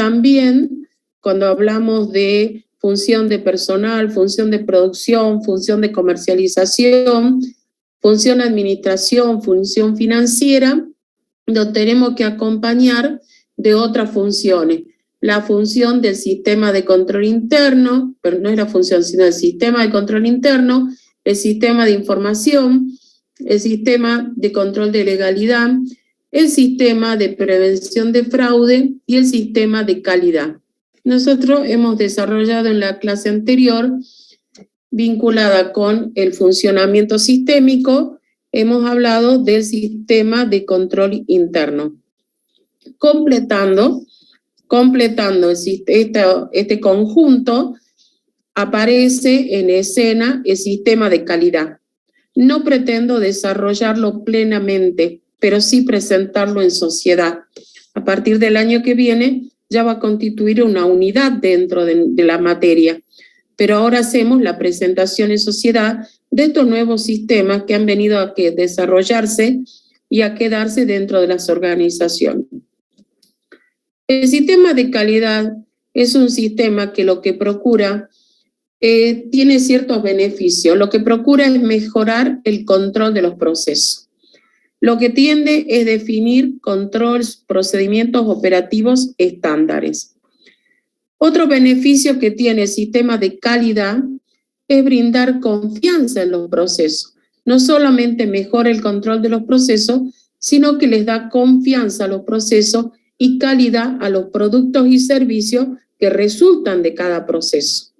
También cuando hablamos de función de personal, función de producción, función de comercialización, función de administración, función financiera, lo tenemos que acompañar de otras funciones. La función del sistema de control interno, pero no es la función, sino el sistema de control interno, el sistema de información, el sistema de control de legalidad, el sistema de prevención de fraude y el sistema de calidad. Nosotros hemos desarrollado en la clase anterior, vinculada con el funcionamiento sistémico, hemos hablado del sistema de control interno. Completando este conjunto, aparece en escena el sistema de calidad. No pretendo desarrollarlo plenamente, pero sí presentarlo en sociedad. A partir del año que viene ya va a constituir una unidad dentro de la materia, pero ahora hacemos la presentación en sociedad de estos nuevos sistemas que han venido a desarrollarse y a quedarse dentro de las organizaciones. El sistema de calidad es un sistema que lo que procura tiene ciertos beneficios. Lo que procura es mejorar el control de los procesos. Lo que tiende es definir controles, procedimientos operativos estándares. Otro beneficio que tiene el sistema de calidad es brindar confianza en los procesos. No solamente mejora el control de los procesos, sino que les da confianza a los procesos y calidad a los productos y servicios que resultan de cada proceso.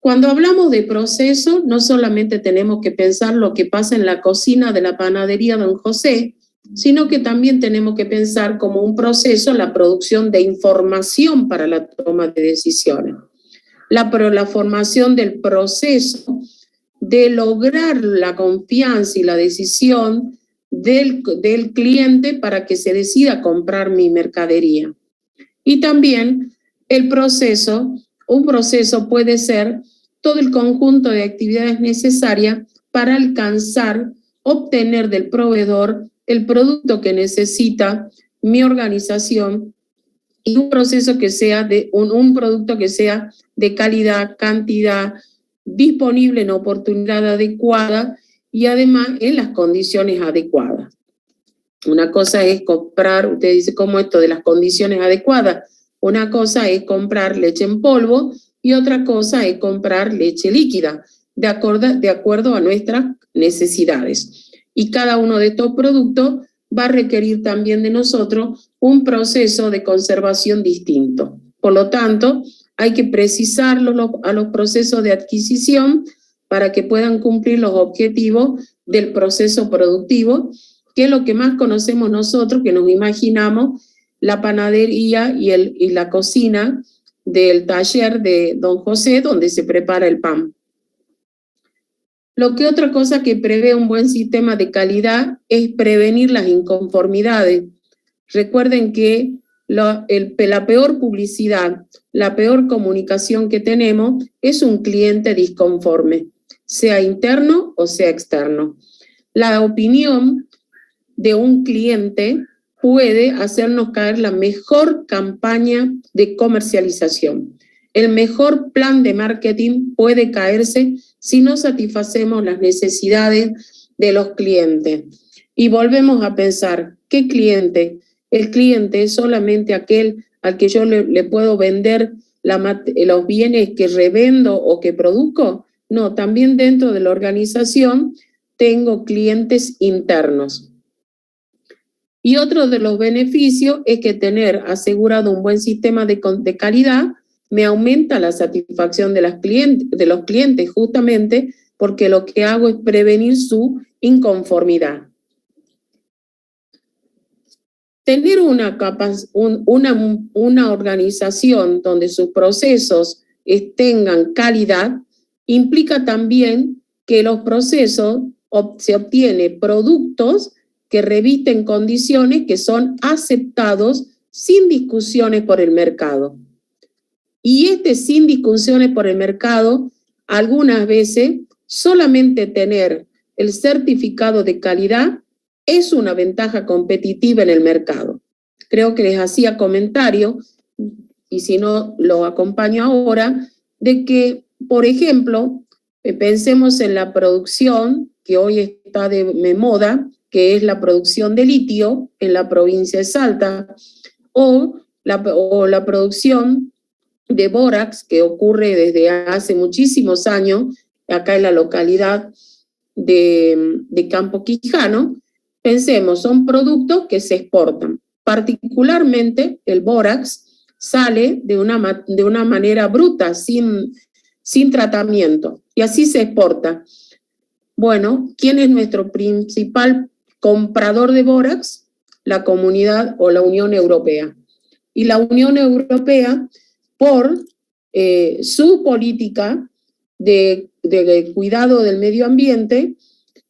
Cuando hablamos de proceso, no solamente tenemos que pensar lo que pasa en la cocina de la panadería Don José, sino que también tenemos que pensar como un proceso la producción de información para la toma de decisiones. La formación del proceso de lograr la confianza y la decisión del cliente para que se decida comprar mi mercadería. Y también el proceso, un proceso puede ser todo el conjunto de actividades necesarias para alcanzar, obtener del proveedor el producto que necesita mi organización y un proceso que sea un producto que sea de calidad, cantidad, disponible en oportunidad adecuada y además en las condiciones adecuadas. Una cosa es comprar, usted dice, ¿cómo esto de las condiciones adecuadas? Una cosa es comprar leche en polvo y otra cosa es comprar leche líquida, de acuerdo a nuestras necesidades. Y cada uno de estos productos va a requerir también de nosotros un proceso de conservación distinto. Por lo tanto, hay que precisarlo a los procesos de adquisición para que puedan cumplir los objetivos del proceso productivo, que es lo que más conocemos nosotros, que nos imaginamos la panadería y la cocina del taller de Don José, donde se prepara el pan. Lo que otra cosa que prevé un buen sistema de calidad es prevenir las inconformidades. Recuerden que la peor publicidad, la peor comunicación que tenemos es un cliente disconforme, sea interno o sea externo. La opinión de un cliente puede hacernos caer la mejor campaña de comercialización. El mejor plan de marketing puede caerse si no satisfacemos las necesidades de los clientes. Y volvemos a pensar, ¿qué cliente? El cliente es solamente aquel al que yo le puedo vender los bienes que revendo o que produzco. No, también dentro de la organización tengo clientes internos. Y otro de los beneficios es que tener asegurado un buen sistema de calidad me aumenta la satisfacción de los clientes justamente porque lo que hago es prevenir su inconformidad. Tener una organización donde sus procesos tengan calidad implica también que los procesos se obtienen productos que revisten condiciones que son aceptados sin discusiones por el mercado. Y sin discusiones por el mercado, algunas veces solamente tener el certificado de calidad es una ventaja competitiva en el mercado. creo que les hacía comentario, y si no lo acompaño ahora, de que, por ejemplo, pensemos en la producción que hoy está de moda, que es la producción de litio en la provincia de Salta, o la producción de bórax, que ocurre desde hace muchísimos años, acá en la localidad de Campo Quijano. Pensemos, son productos que se exportan. Particularmente el bórax sale de una manera bruta, sin tratamiento, y así se exporta. Bueno, ¿quién es nuestro principal comprador de bórax? La Comunidad o la Unión Europea. Y la Unión Europea, por su política de cuidado del medio ambiente,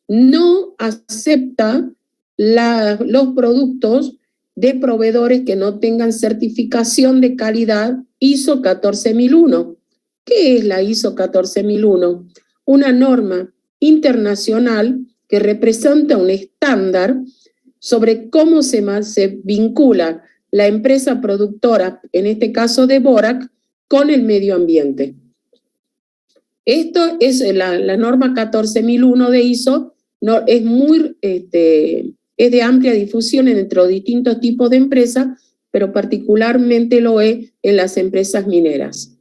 no acepta los productos de proveedores que no tengan certificación de calidad ISO 14001. ¿Qué es la ISO 14001? Una norma internacional que representa un estándar sobre cómo se vincula la empresa productora, en este caso de bórax, con el medio ambiente. Esto es la norma 14001 de ISO, no, es de amplia difusión entre distintos tipos de empresas, pero particularmente lo es en las empresas mineras.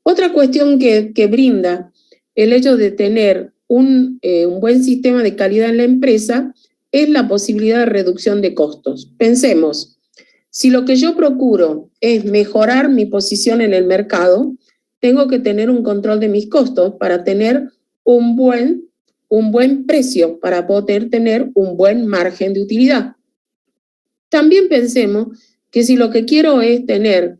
Otra cuestión que brinda el hecho de tener un buen sistema de calidad en la empresa es la posibilidad de reducción de costos. Pensemos, si lo que yo procuro es mejorar mi posición en el mercado, tengo que tener un control de mis costos para tener un buen precio, para poder tener un buen margen de utilidad. También pensemos que si lo que quiero es tener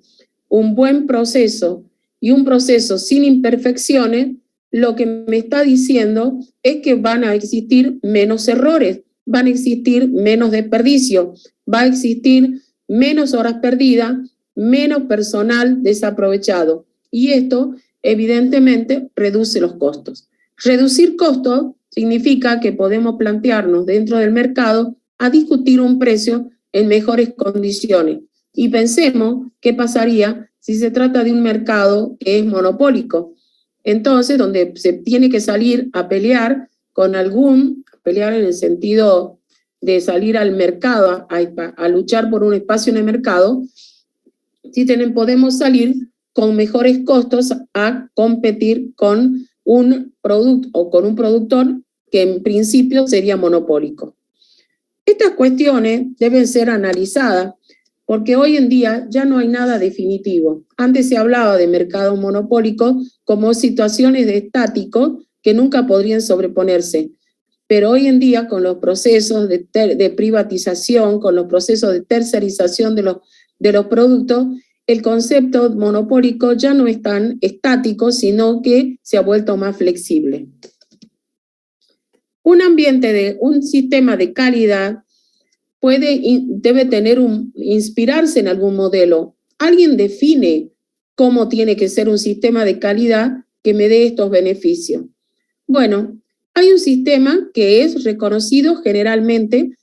un buen proceso y un proceso sin imperfecciones, lo que me está diciendo es que van a existir menos errores, van a existir menos desperdicio, va a existir menos horas perdidas, menos personal desaprovechado. Y esto, evidentemente, reduce los costos. Reducir costos significa que podemos plantearnos dentro del mercado a discutir un precio en mejores condiciones. Y pensemos qué pasaría si se trata de un mercado que es monopólico. Entonces, donde se tiene que salir a pelear pelear en el sentido de salir al mercado, a luchar por un espacio en el mercado, si podemos salir con mejores costos a competir con un producto o con un productor que en principio sería monopólico. Estas cuestiones deben ser analizadas porque hoy en día ya no hay nada definitivo. Antes se hablaba de mercado monopólico como situaciones de estático que nunca podrían sobreponerse. Pero hoy en día, con los procesos de privatización, con los procesos de tercerización de los productos, el concepto monopólico ya no es tan estático, sino que se ha vuelto más flexible. Un sistema de calidad debe inspirarse en algún modelo. Alguien define cómo tiene que ser un sistema de calidad que me dé estos beneficios. Bueno, hay un sistema que es reconocido generalmente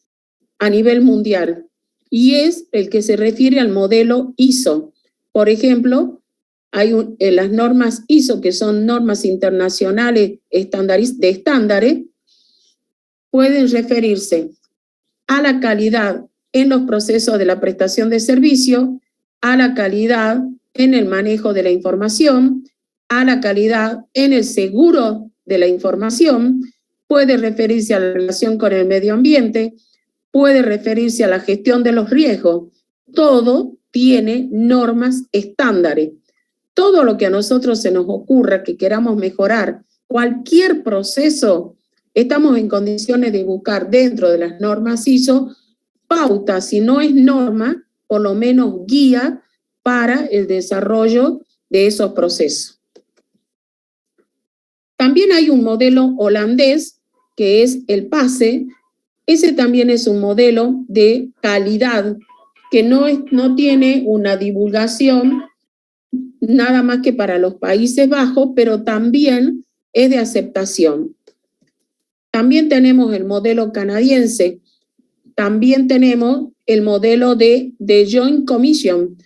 a nivel mundial y es el que se refiere al modelo ISO. Por ejemplo, hay las normas ISO, que son normas internacionales de estándares, pueden referirse a la calidad en los procesos de la prestación de servicio, a la calidad en el manejo de la información, a la calidad en el seguro de la información, puede referirse a la relación con el medio ambiente, puede referirse a la gestión de los riesgos. Todo tiene normas estándares. Todo lo que a nosotros se nos ocurra que queramos mejorar, cualquier proceso, estamos en condiciones de buscar dentro de las normas ISO pautas, si no es norma, por lo menos guía para el desarrollo de esos procesos. También hay un modelo holandés que es el PASE. Ese también es un modelo de calidad que no tiene una divulgación nada más que para los Países Bajos, pero también es de aceptación. También tenemos el modelo canadiense, también tenemos el modelo de Joint Commission.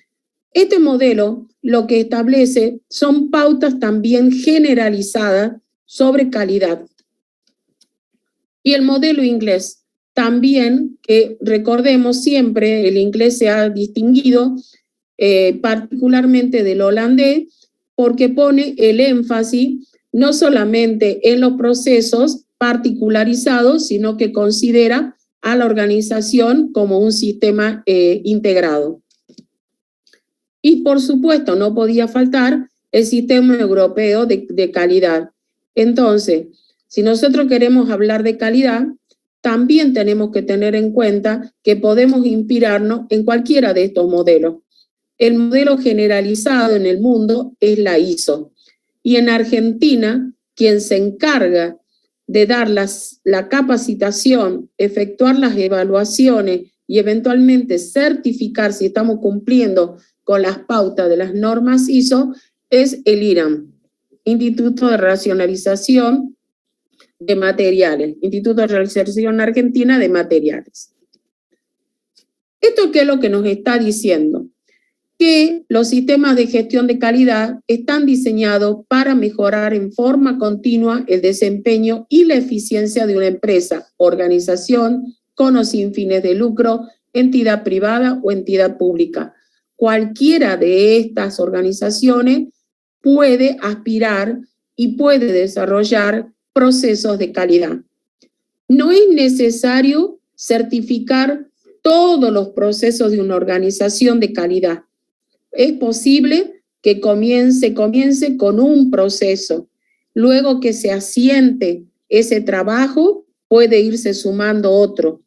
Este modelo lo que establece son pautas también generalizadas sobre calidad. Y el modelo inglés también, que recordemos siempre, el inglés se ha distinguido particularmente del holandés, porque pone el énfasis no solamente en los procesos particularizados, sino que considera a la organización como un sistema integrado. Y por supuesto no podía faltar el sistema europeo de calidad. Entonces, si nosotros queremos hablar de calidad, también tenemos que tener en cuenta que podemos inspirarnos en cualquiera de estos modelos. El modelo generalizado en el mundo es la ISO. Y en Argentina, quien se encarga de dar la capacitación, efectuar las evaluaciones y eventualmente certificar si estamos cumpliendo con las pautas de las normas ISO, es el IRAM, Instituto de Racionalización de Materiales, Instituto de Racionalización Argentina de Materiales. ¿Esto qué es lo que nos está diciendo? Que los sistemas de gestión de calidad están diseñados para mejorar en forma continua el desempeño y la eficiencia de una empresa, organización, con o sin fines de lucro, entidad privada o entidad pública. Cualquiera de estas organizaciones puede aspirar y puede desarrollar procesos de calidad. No es necesario certificar todos los procesos de una organización de calidad. Es posible que comience con un proceso. Luego que se asiente ese trabajo, puede irse sumando otro.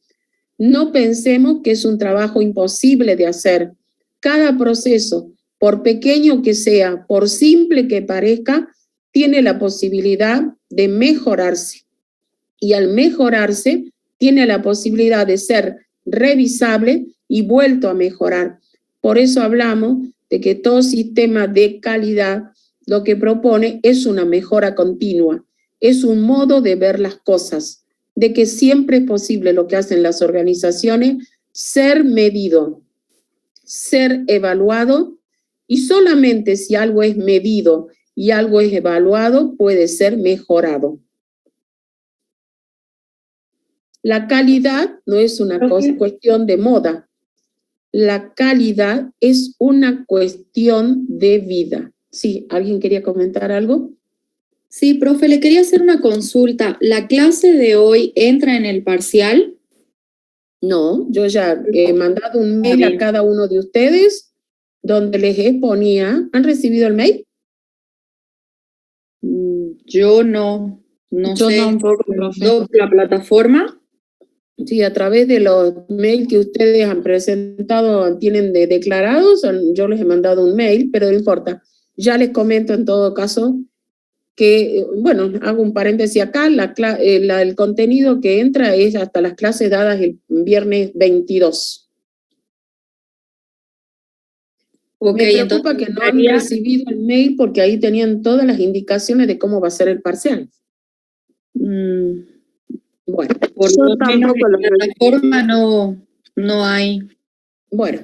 No pensemos que es un trabajo imposible de hacer. Cada proceso, por pequeño que sea, por simple que parezca, tiene la posibilidad de mejorarse. Y al mejorarse, tiene la posibilidad de ser revisable y vuelto a mejorar. Por eso hablamos de que todo sistema de calidad lo que propone es una mejora continua, es un modo de ver las cosas, de que siempre es posible lo que hacen las organizaciones, ser medido, ser evaluado, y solamente si algo es medido y algo es evaluado, puede ser mejorado. La calidad no es una cuestión de moda. La calidad es una cuestión de vida. Sí, ¿alguien quería comentar algo? Sí, profe, le quería hacer una consulta. ¿La clase de hoy entra en el parcial? No, yo ya he mandado un mail a cada uno de ustedes donde les exponía. ¿Han recibido el mail? Yo no Yo sé. tampoco, profe. ¿La plataforma? Sí, a través de los mails que ustedes han presentado, tienen declarados, yo les he mandado un mail, pero no importa. Ya les comento en todo caso que, bueno, hago un paréntesis acá, el contenido que entra es hasta las clases dadas el viernes 22. Okay, me preocupa que no han recibido el mail porque ahí tenían todas las indicaciones de cómo va a ser el parcial. Bueno, por lo menos en la plataforma no hay. Bueno,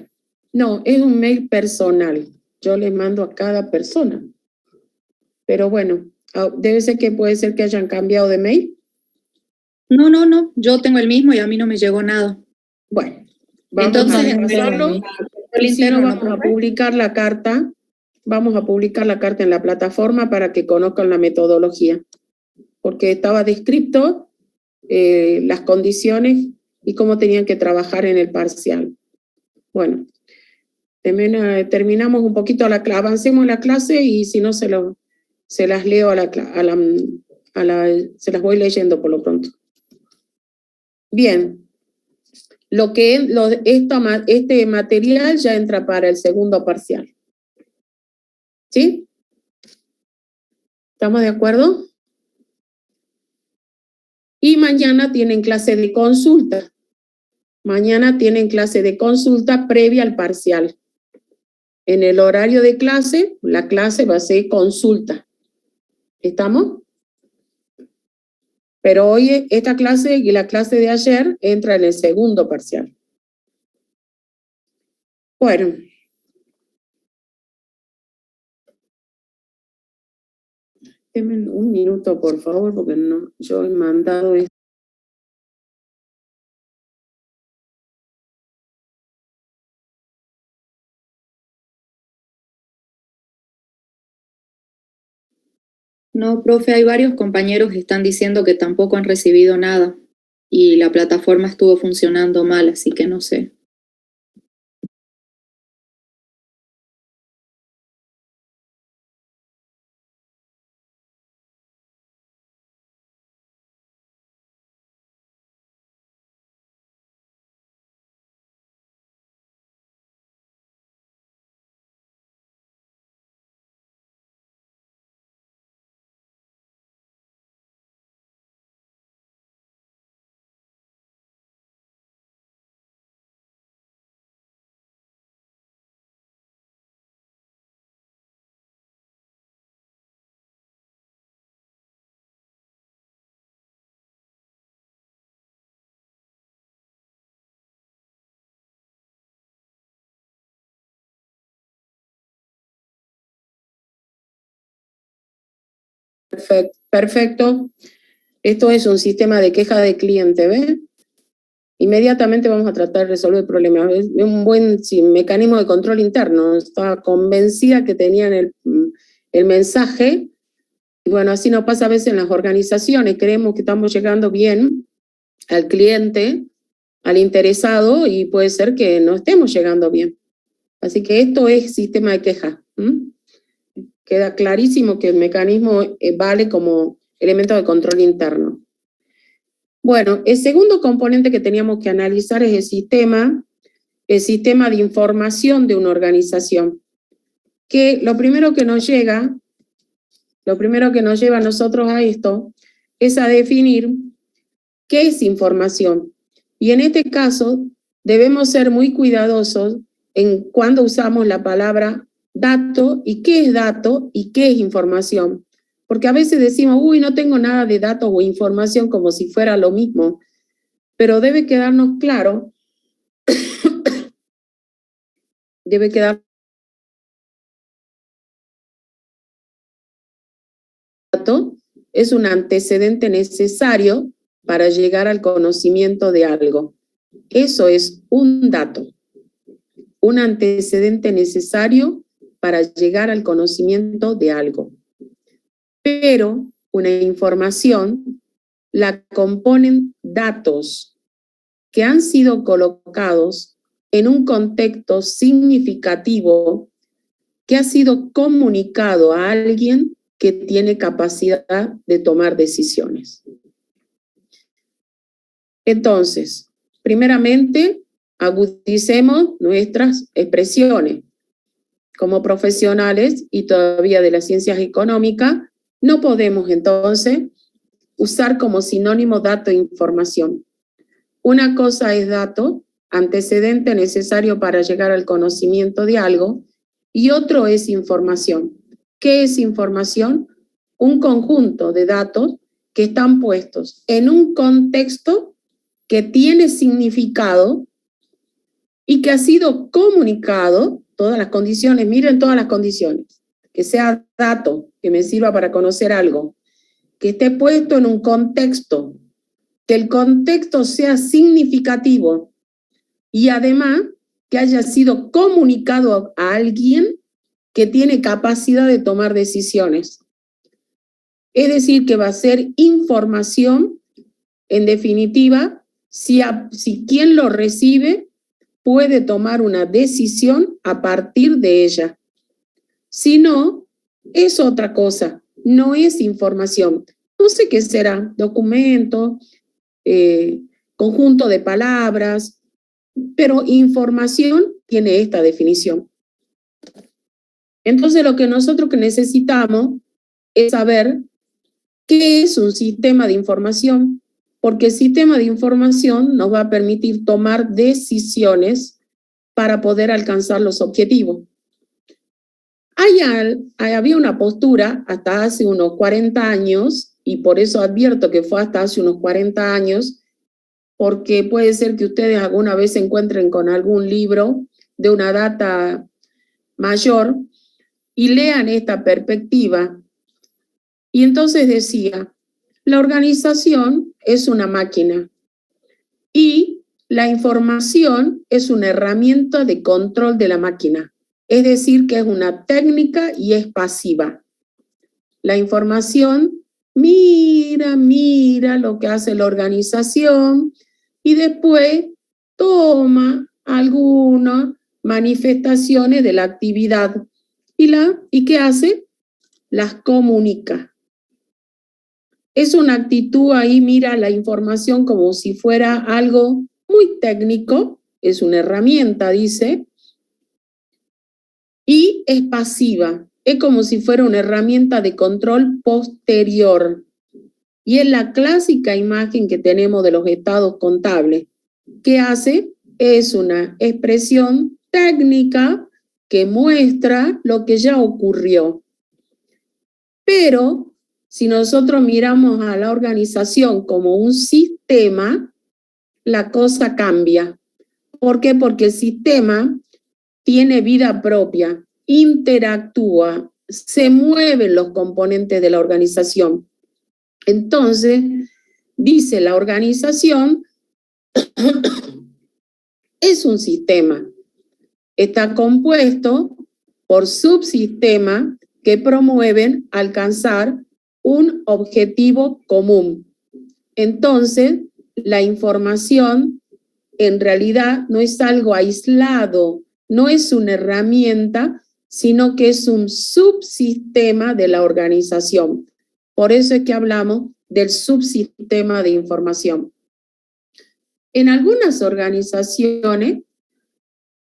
no, es un mail personal. Yo le mando a cada persona. Pero bueno, debe ser que puede ser que hayan cambiado de mail. No, yo tengo el mismo y a mí no me llegó nada. Bueno, vamos a pasarlo. Vamos a publicar la carta. Vamos a publicar la carta en la plataforma para que conozcan la metodología. Porque estaba descrito las condiciones y cómo tenían que trabajar en el parcial. Bueno, terminamos un poquito avancemos la clase y si no se las leo se las voy leyendo por lo pronto. Bien, este material ya entra para el segundo parcial. ¿Sí? ¿Estamos de acuerdo? Y mañana tienen clase de consulta. Mañana tienen clase de consulta previa al parcial. En el horario de clase, la clase va a ser consulta. ¿Estamos? Pero hoy esta clase y la clase de ayer entra en el segundo parcial. Bueno. Denme un minuto, por favor, porque no, yo he mandado esto. No, profe, hay varios compañeros que están diciendo que tampoco han recibido nada y la plataforma estuvo funcionando mal, así que no sé. Perfecto. Esto es un sistema de queja de cliente, ¿ves? Inmediatamente vamos a tratar de resolver el problema. Es un buen mecanismo de control interno. Estaba convencida que tenían el mensaje. Y bueno, así nos pasa a veces en las organizaciones. Creemos que estamos llegando bien al cliente, al interesado, y puede ser que no estemos llegando bien. Así que esto es sistema de queja. Queda clarísimo que el mecanismo vale como elemento de control interno. Bueno, el segundo componente que teníamos que analizar es el sistema de información de una organización. Que lo primero que nos lleva a nosotros a esto es a definir qué es información. Y en este caso debemos ser muy cuidadosos en cuando usamos la palabra dato y qué es información. Porque a veces decimos, uy, no tengo nada de datos o información como si fuera lo mismo. Pero debe quedarnos claro, dato es un antecedente necesario para llegar al conocimiento de algo. Eso es un dato, un antecedente necesario para llegar al conocimiento de algo. Pero una información la componen datos que han sido colocados en un contexto significativo que ha sido comunicado a alguien que tiene capacidad de tomar decisiones. Entonces, primeramente, agudicemos nuestras expresiones. Como profesionales y todavía de las ciencias económicas, no podemos entonces usar como sinónimo dato e información. Una cosa es dato, antecedente necesario para llegar al conocimiento de algo, y otro es información. ¿Qué es información? Un conjunto de datos que están puestos en un contexto que tiene significado y que ha sido comunicado, todas las condiciones, miren todas las condiciones, que sea dato, que me sirva para conocer algo, que esté puesto en un contexto, que el contexto sea significativo y además que haya sido comunicado a alguien que tiene capacidad de tomar decisiones. Es decir, que va a ser información, en definitiva, si quien lo recibe puede tomar una decisión a partir de ella. Si no, es otra cosa, no es información. No sé qué será, documento, conjunto de palabras, pero información tiene esta definición. Entonces lo que nosotros necesitamos es saber qué es un sistema de información, porque el sistema de información nos va a permitir tomar decisiones para poder alcanzar los objetivos. Había una postura hasta hace unos 40 años, y por eso advierto que fue hasta hace unos 40 años, porque puede ser que ustedes alguna vez se encuentren con algún libro de una data mayor, y lean esta perspectiva. Y entonces decía, la organización es una máquina y la información es una herramienta de control de la máquina. Es decir, que es una técnica y es pasiva. La información mira lo que hace la organización y después toma algunas manifestaciones de la actividad. ¿Y qué hace? Las comunica. Es una actitud ahí, mira la información como si fuera algo muy técnico, es una herramienta, dice, y es pasiva, es como si fuera una herramienta de control posterior. Y es la clásica imagen que tenemos de los estados contables. ¿Qué hace? Es una expresión técnica que muestra lo que ya ocurrió. Pero si nosotros miramos a la organización como un sistema, la cosa cambia. ¿Por qué? Porque el sistema tiene vida propia, interactúa, se mueven los componentes de la organización. Entonces, dice la organización es un sistema. Está compuesto por subsistemas que promueven alcanzar un objetivo común. Entonces, la información en realidad no es algo aislado, no es una herramienta, sino que es un subsistema de la organización. Por eso es que hablamos del subsistema de información. En algunas organizaciones,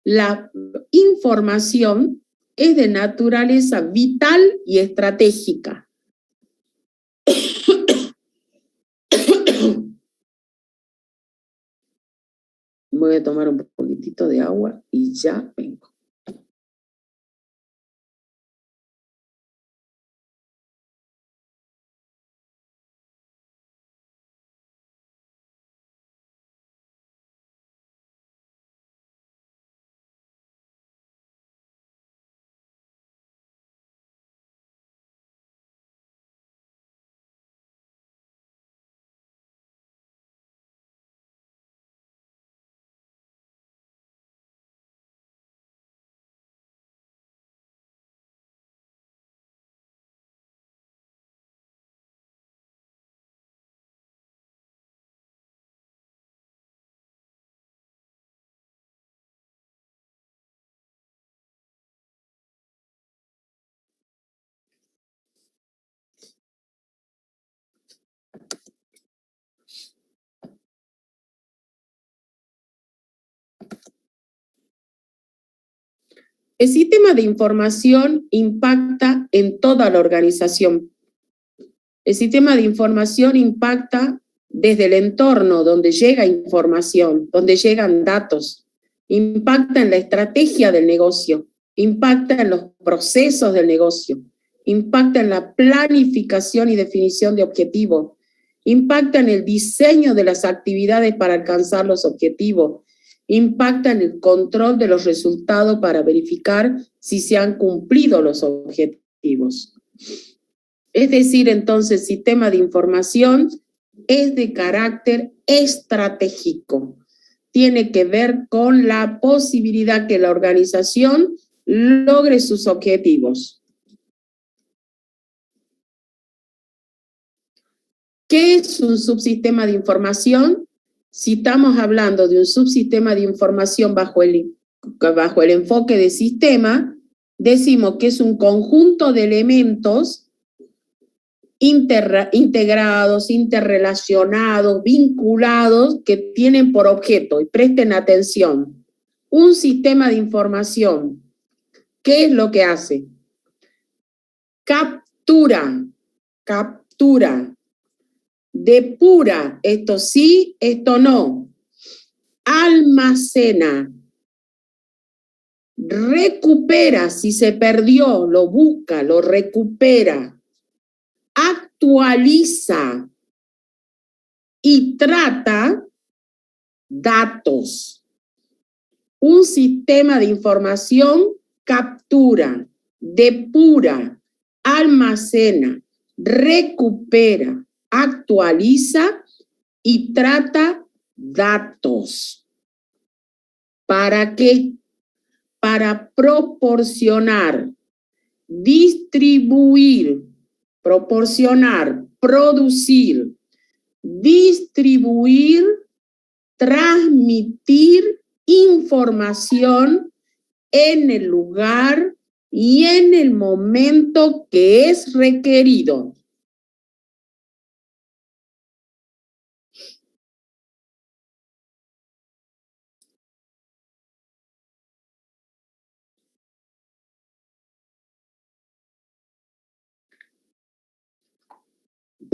la información es de naturaleza vital y estratégica. Voy a tomar un poquitito de agua y ya vengo. El sistema de información impacta en toda la organización. El sistema de información impacta desde el entorno donde llega información, donde llegan datos, impacta en la estrategia del negocio, impacta en los procesos del negocio, impacta en la planificación y definición de objetivos, impacta en el diseño de las actividades para alcanzar los objetivos, impacta en el control de los resultados para verificar si se han cumplido los objetivos. Es decir, entonces, el sistema de información es de carácter estratégico. Tiene que ver con la posibilidad que la organización logre sus objetivos. ¿Qué es un subsistema de información? Si estamos hablando de un subsistema de información bajo el enfoque de sistema, decimos que es un conjunto de elementos integrados, interrelacionados, vinculados, que tienen por objeto, y presten atención, un sistema de información. ¿Qué es lo que hace? Captura, depura, esto sí, esto no, almacena, recupera, si se perdió, lo busca, lo recupera, actualiza y trata datos. Un sistema de información captura, depura, almacena, recupera, actualiza y trata datos. ¿Para qué? Para proporcionar, distribuir, proporcionar, producir, distribuir, transmitir información en el lugar y en el momento que es requerido.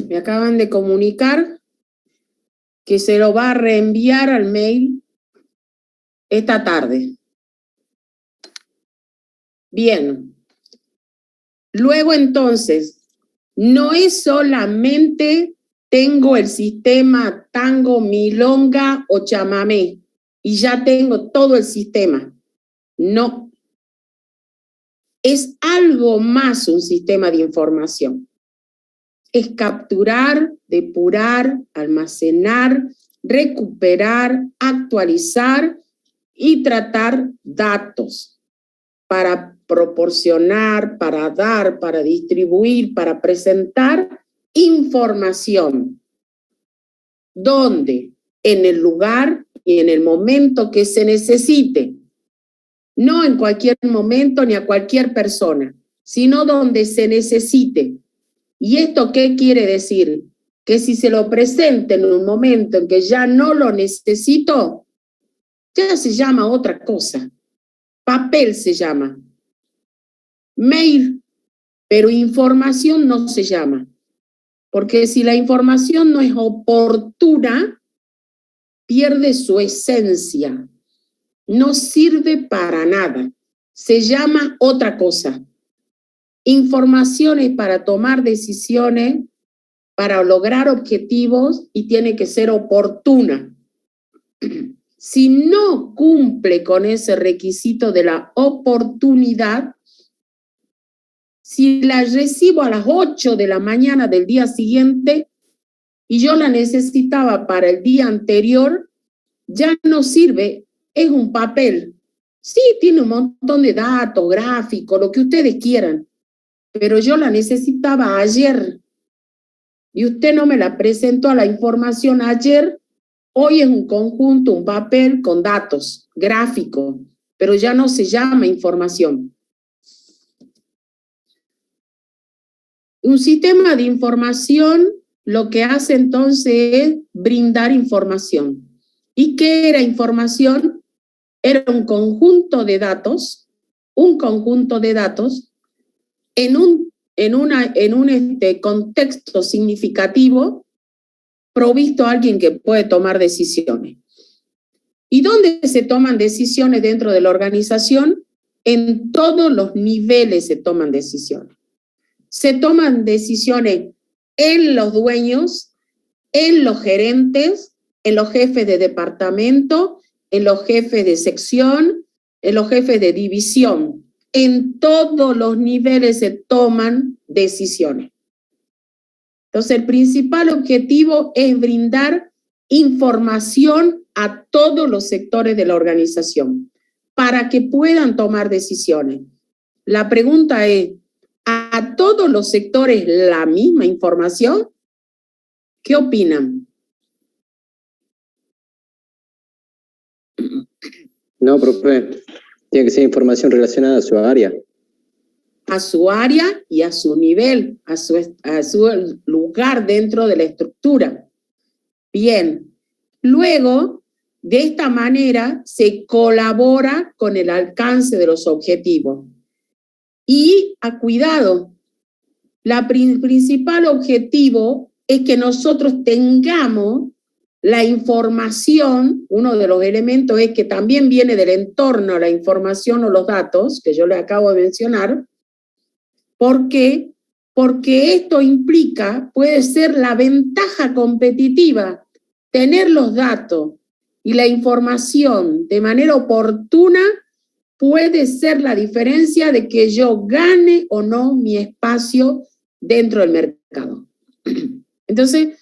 Me acaban de comunicar que se lo va a reenviar al mail esta tarde. Bien. Luego entonces, no es solamente tengo el sistema tango, milonga o chamamé y ya tengo todo el sistema. No. Es algo más un sistema de información. Es capturar, depurar, almacenar, recuperar, actualizar y tratar datos para proporcionar, para dar, para distribuir, para presentar información. ¿Dónde? En el lugar y en el momento que se necesite. No en cualquier momento ni a cualquier persona, sino donde se necesite. ¿Y esto qué quiere decir? Que si se lo presenta en un momento en que ya no lo necesito, ya se llama otra cosa. Papel se llama. Mail, pero información no se llama. Porque si la información no es oportuna, pierde su esencia. No sirve para nada. Se llama otra cosa. Informaciones para tomar decisiones, para lograr objetivos y tiene que ser oportuna. Si no cumple con ese requisito de la oportunidad, si la recibo a las 8 de la mañana del día siguiente y yo la necesitaba para el día anterior, ya no sirve, es un papel. Sí, tiene un montón de datos, gráficos, lo que ustedes quieran, pero yo la necesitaba ayer y usted no me la presentó a la información ayer. Hoy es un conjunto, un papel con datos, gráfico, pero ya no se llama información. Un sistema de información lo que hace entonces es brindar información. ¿Y qué era información? Era un conjunto de datos en un contexto significativo provisto a alguien que puede tomar decisiones. ¿Y dónde se toman decisiones dentro de la organización? En todos los niveles se toman decisiones. Se toman decisiones en los dueños, en los gerentes, en los jefes de departamento, en los jefes de sección, en los jefes de división. En todos los niveles se toman decisiones. Entonces, el principal objetivo es brindar información a todos los sectores de la organización para que puedan tomar decisiones. La pregunta es, ¿a todos los sectores la misma información? ¿Qué opinan? No, profe. Tiene que ser información relacionada a su área. A su área y a su nivel, a su lugar dentro de la estructura. Bien. Luego, de esta manera, se colabora con el alcance de los objetivos. Y, cuidado, el principal objetivo es que nosotros tengamos la información. Uno de los elementos es que también viene del entorno la información o los datos, que yo le acabo de mencionar. ¿Por qué? Porque esto implica, puede ser la ventaja competitiva, tener los datos y la información de manera oportuna puede ser la diferencia de que yo gane o no mi espacio dentro del mercado. Entonces,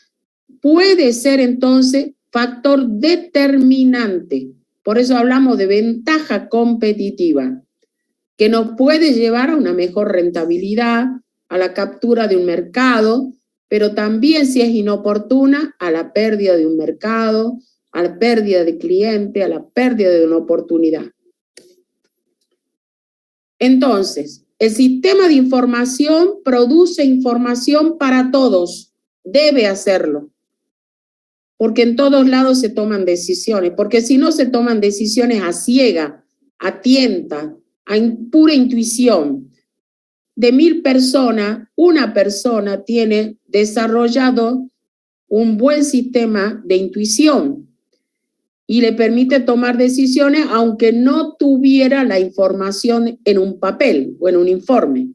puede ser entonces factor determinante. Por eso hablamos de ventaja competitiva, que nos puede llevar a una mejor rentabilidad, a la captura de un mercado, pero también, si es inoportuna, a la pérdida de un mercado, a la pérdida de cliente, a la pérdida de una oportunidad. Entonces, el sistema de información produce información para todos, debe hacerlo, porque en todos lados se toman decisiones, porque si no se toman decisiones a ciega, a tienta, a pura intuición. De 1000 personas, una persona tiene desarrollado un buen sistema de intuición y le permite tomar decisiones aunque no tuviera la información en un papel o en un informe.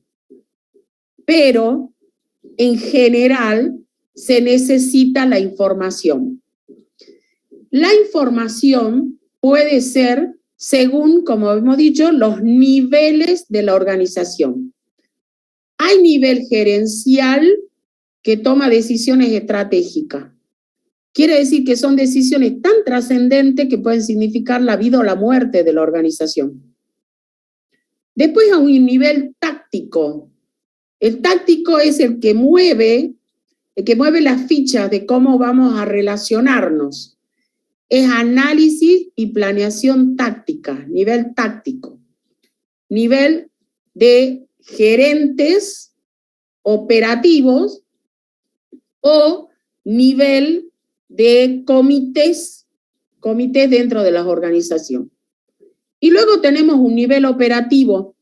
Pero en general se necesita la información. La información puede ser según, como hemos dicho, los niveles de la organización. Hay nivel gerencial que toma decisiones estratégicas. Quiere decir que son decisiones tan trascendentes que pueden significar la vida o la muerte de la organización. Después, a un nivel táctico. El táctico es el que mueve las fichas de cómo vamos a relacionarnos. Es análisis y planeación táctica, nivel táctico. Nivel de gerentes operativos o nivel de comités dentro de las organizaciones. Y luego tenemos un nivel operativo.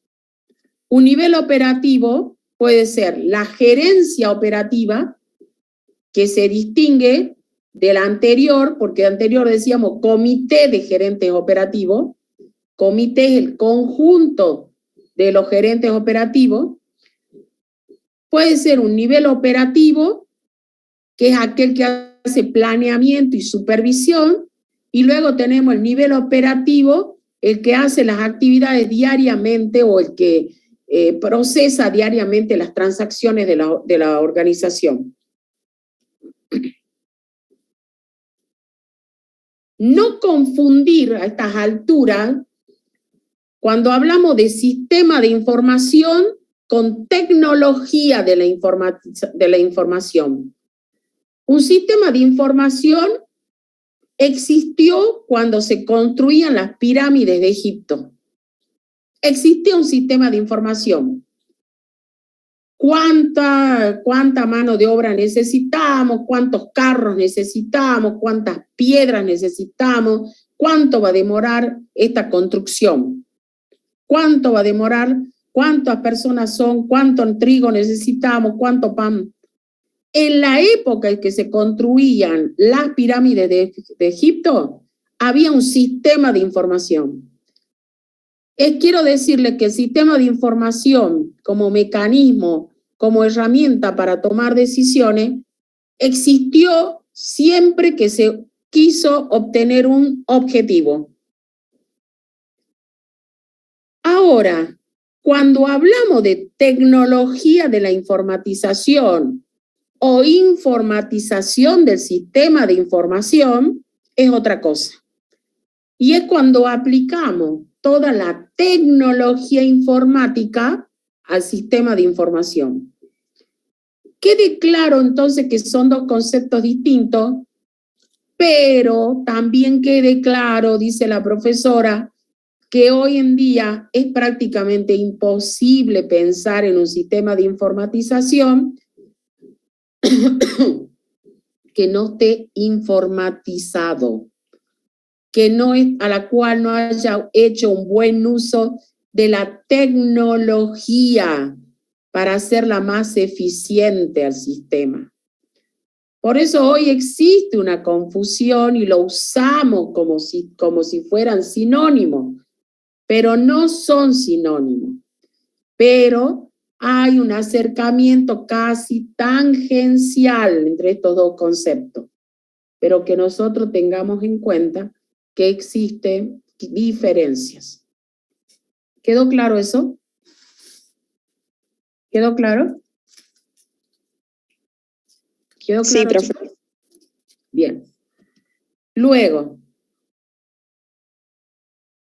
Un nivel operativo puede ser la gerencia operativa, que se distingue de la anterior, porque anterior decíamos comité de gerentes operativos. Comité es el conjunto de los gerentes operativos. Puede ser un nivel operativo, que es aquel que hace planeamiento y supervisión, y luego tenemos el nivel operativo, el que hace las actividades diariamente o el que procesa diariamente las transacciones de la organización. No confundir a estas alturas cuando hablamos de sistema de información con tecnología de la información. Un sistema de información existió cuando se construían las pirámides de Egipto. Existía un sistema de información. ¿Cuánta mano de obra necesitamos? ¿Cuántos carros necesitamos? ¿Cuántas piedras necesitamos? ¿Cuánto va a demorar esta construcción? ¿Cuánto va a demorar? ¿Cuántas personas son? ¿Cuánto trigo necesitamos? ¿Cuánto pan? En la época en que se construían las pirámides de Egipto, había un sistema de información. Quiero decirle que el sistema de información como mecanismo, como herramienta para tomar decisiones, existió siempre que se quiso obtener un objetivo. Ahora, cuando hablamos de tecnología de la informatización o informatización del sistema de información, es otra cosa. Y es cuando aplicamos toda la tecnología informática al sistema de información. Quede claro entonces que son dos conceptos distintos, pero también quede claro, dice la profesora, que hoy en día es prácticamente imposible pensar en un sistema de informatización que no esté informatizado, a la cual no haya hecho un buen uso de la tecnología para hacerla más eficiente al sistema. Por eso hoy existe una confusión y lo usamos como si fueran sinónimos, pero no son sinónimos. Pero hay un acercamiento casi tangencial entre estos dos conceptos, pero que nosotros tengamos en cuenta que existen diferencias. ¿Quedó claro eso? ¿Quedó claro? ¿Quedó Sí, claro, profe. chicos? Bien. Luego,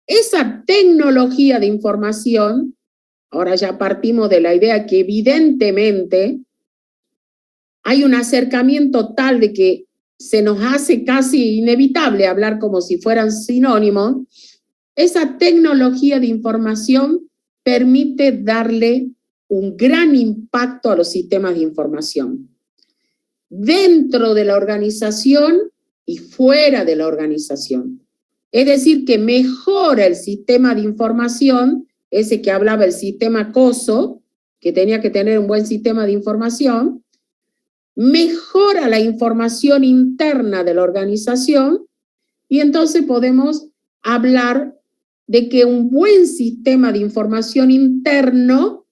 esa tecnología de información, ahora ya partimos de la idea que evidentemente hay un acercamiento tal de que se nos hace casi inevitable hablar como si fueran sinónimos. Esa tecnología de información permite darle un gran impacto a los sistemas de información. Dentro de la organización y fuera de la organización. Es decir, que mejora el sistema de información, ese que hablaba el sistema COSO, que tenía que tener un buen sistema de información, mejora la información interna de la organización y entonces podemos hablar de que un buen sistema de información interno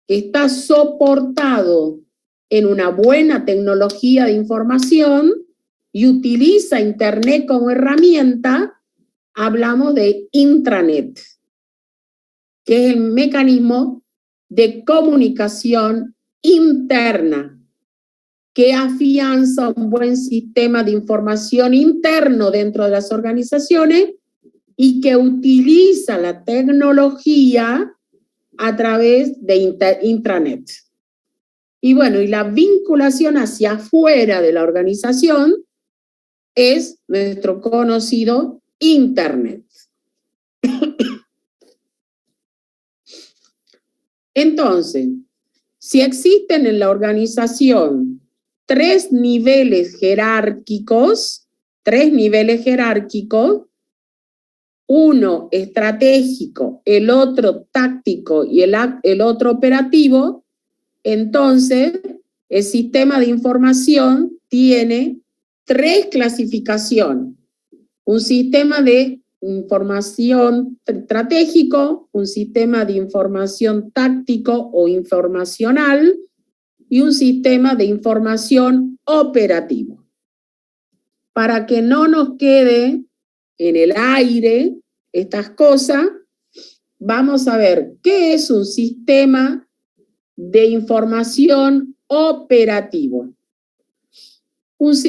está soportado en una buena tecnología de información y utiliza Internet como herramienta, hablamos de intranet, que es el mecanismo de comunicación interna que afianza un buen sistema de información interno dentro de las organizaciones y que utiliza la tecnología a través de intranet. Y bueno, y la vinculación hacia afuera de la organización es nuestro conocido Internet. Entonces, si existen en la organización tres niveles jerárquicos, uno estratégico, el otro táctico y el otro operativo, entonces el sistema de información tiene tres clasificaciones. Un sistema de información estratégico, un sistema de información táctico o informacional y un sistema de información operativo. Para que no nos quede en el aire estas cosas, vamos a ver qué es un sistema de información operativo.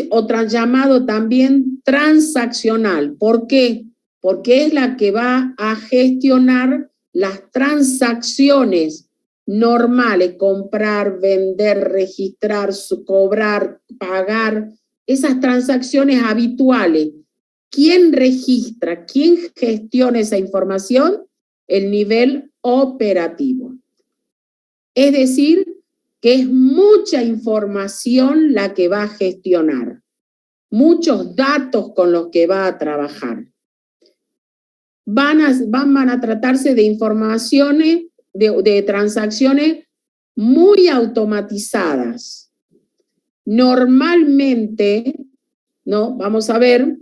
Otro llamado también transaccional. ¿Por qué? Porque es la que va a gestionar las transacciones normales, comprar, vender, registrar, cobrar, pagar, esas transacciones habituales. ¿Quién registra? ¿Quién gestiona esa información? El nivel operativo. Es decir, que es mucha información la que va a gestionar, muchos datos con los que va a trabajar. Van a tratarse de informaciones, de transacciones muy automatizadas. Normalmente, ¿no? Vamos a ver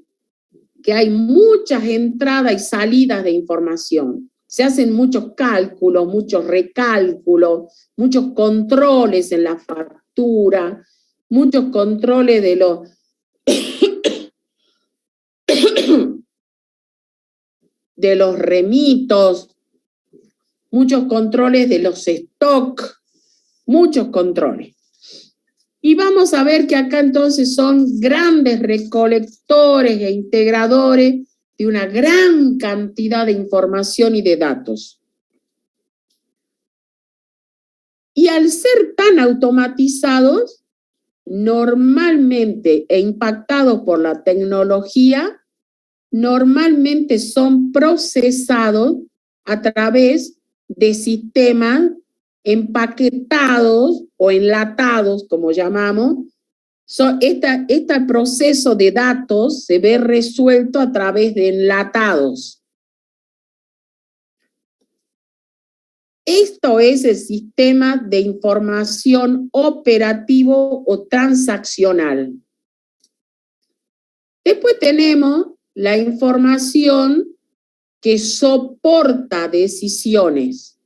que hay muchas entradas y salidas de información. Se hacen muchos cálculos, muchos recálculos, muchos controles en la factura, muchos controles de los de los remitos, muchos controles de los stock, muchos controles. Y vamos a ver que acá entonces son grandes recolectores e integradores de una gran cantidad de información y de datos. Y al ser tan automatizados, normalmente e impactados por la tecnología, normalmente son procesados a través de sistemas empaquetados o enlatados, como llamamos. Este proceso de datos se ve resuelto a través de enlatados. Esto es el sistema de información operativo o transaccional. Después tenemos la información que soporta decisiones.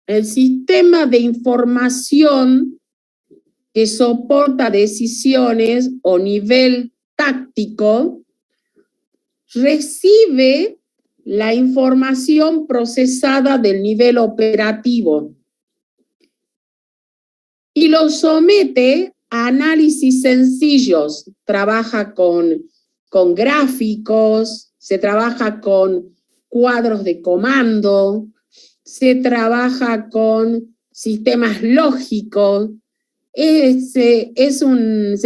El sistema de información que soporta decisiones o nivel táctico, recibe la información procesada del nivel operativo y lo somete a análisis sencillos. Trabaja con gráficos, se trabaja con cuadros de comando, se trabaja con sistemas lógicos, se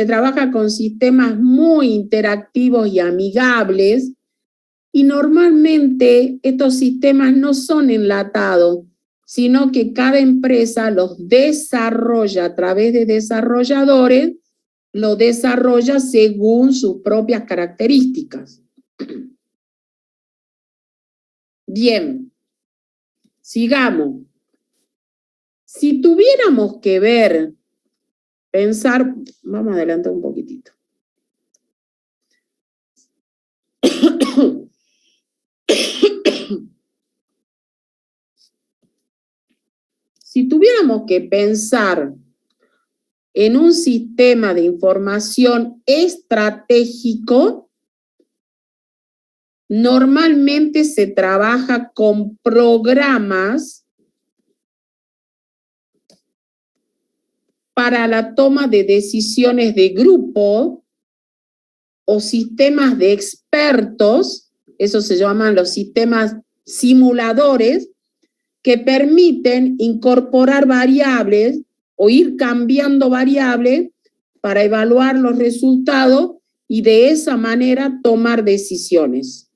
trabaja con sistemas muy interactivos y amigables, y normalmente estos sistemas no son enlatados, sino que cada empresa los desarrolla a través de desarrolladores, lo desarrolla según sus propias características. Bien, sigamos. Si tuviéramos que pensar, vamos a adelantar un poquitito. Si tuviéramos que pensar en un sistema de información estratégico, normalmente se trabaja con programas para la toma de decisiones de grupo o sistemas de expertos, eso se llaman los sistemas simuladores, que permiten incorporar variables o ir cambiando variables para evaluar los resultados y de esa manera tomar decisiones.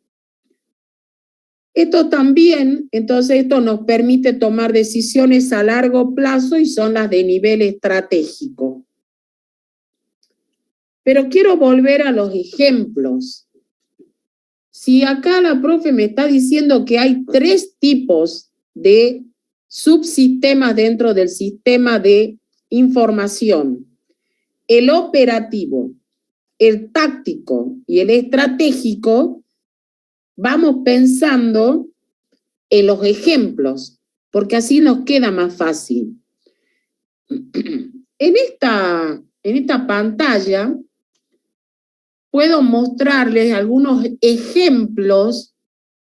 Esto también, entonces esto nos permite tomar decisiones a largo plazo y son las de nivel estratégico. Pero quiero volver a los ejemplos. Si acá la profe me está diciendo que hay 3 tipos de subsistemas dentro del sistema de información: el operativo, el táctico y el estratégico, vamos pensando en los ejemplos, porque así nos queda más fácil. En esta pantalla puedo mostrarles algunos ejemplos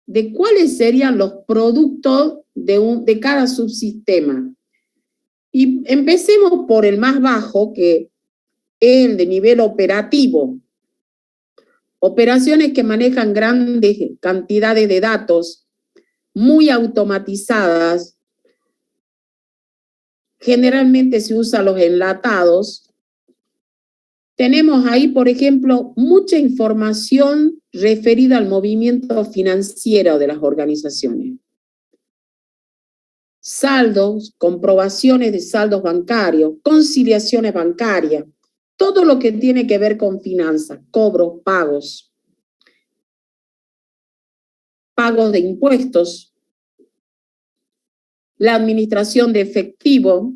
de cuáles serían los productos de cada subsistema. Y empecemos por el más bajo, que es el de nivel operativo. Operaciones que manejan grandes cantidades de datos, muy automatizadas. Generalmente se usan los enlatados. Tenemos ahí, por ejemplo, mucha información referida al movimiento financiero de las organizaciones. Saldos, comprobaciones de saldos bancarios, conciliaciones bancarias, todo lo que tiene que ver con finanzas, cobros, pagos de impuestos, la administración de efectivo.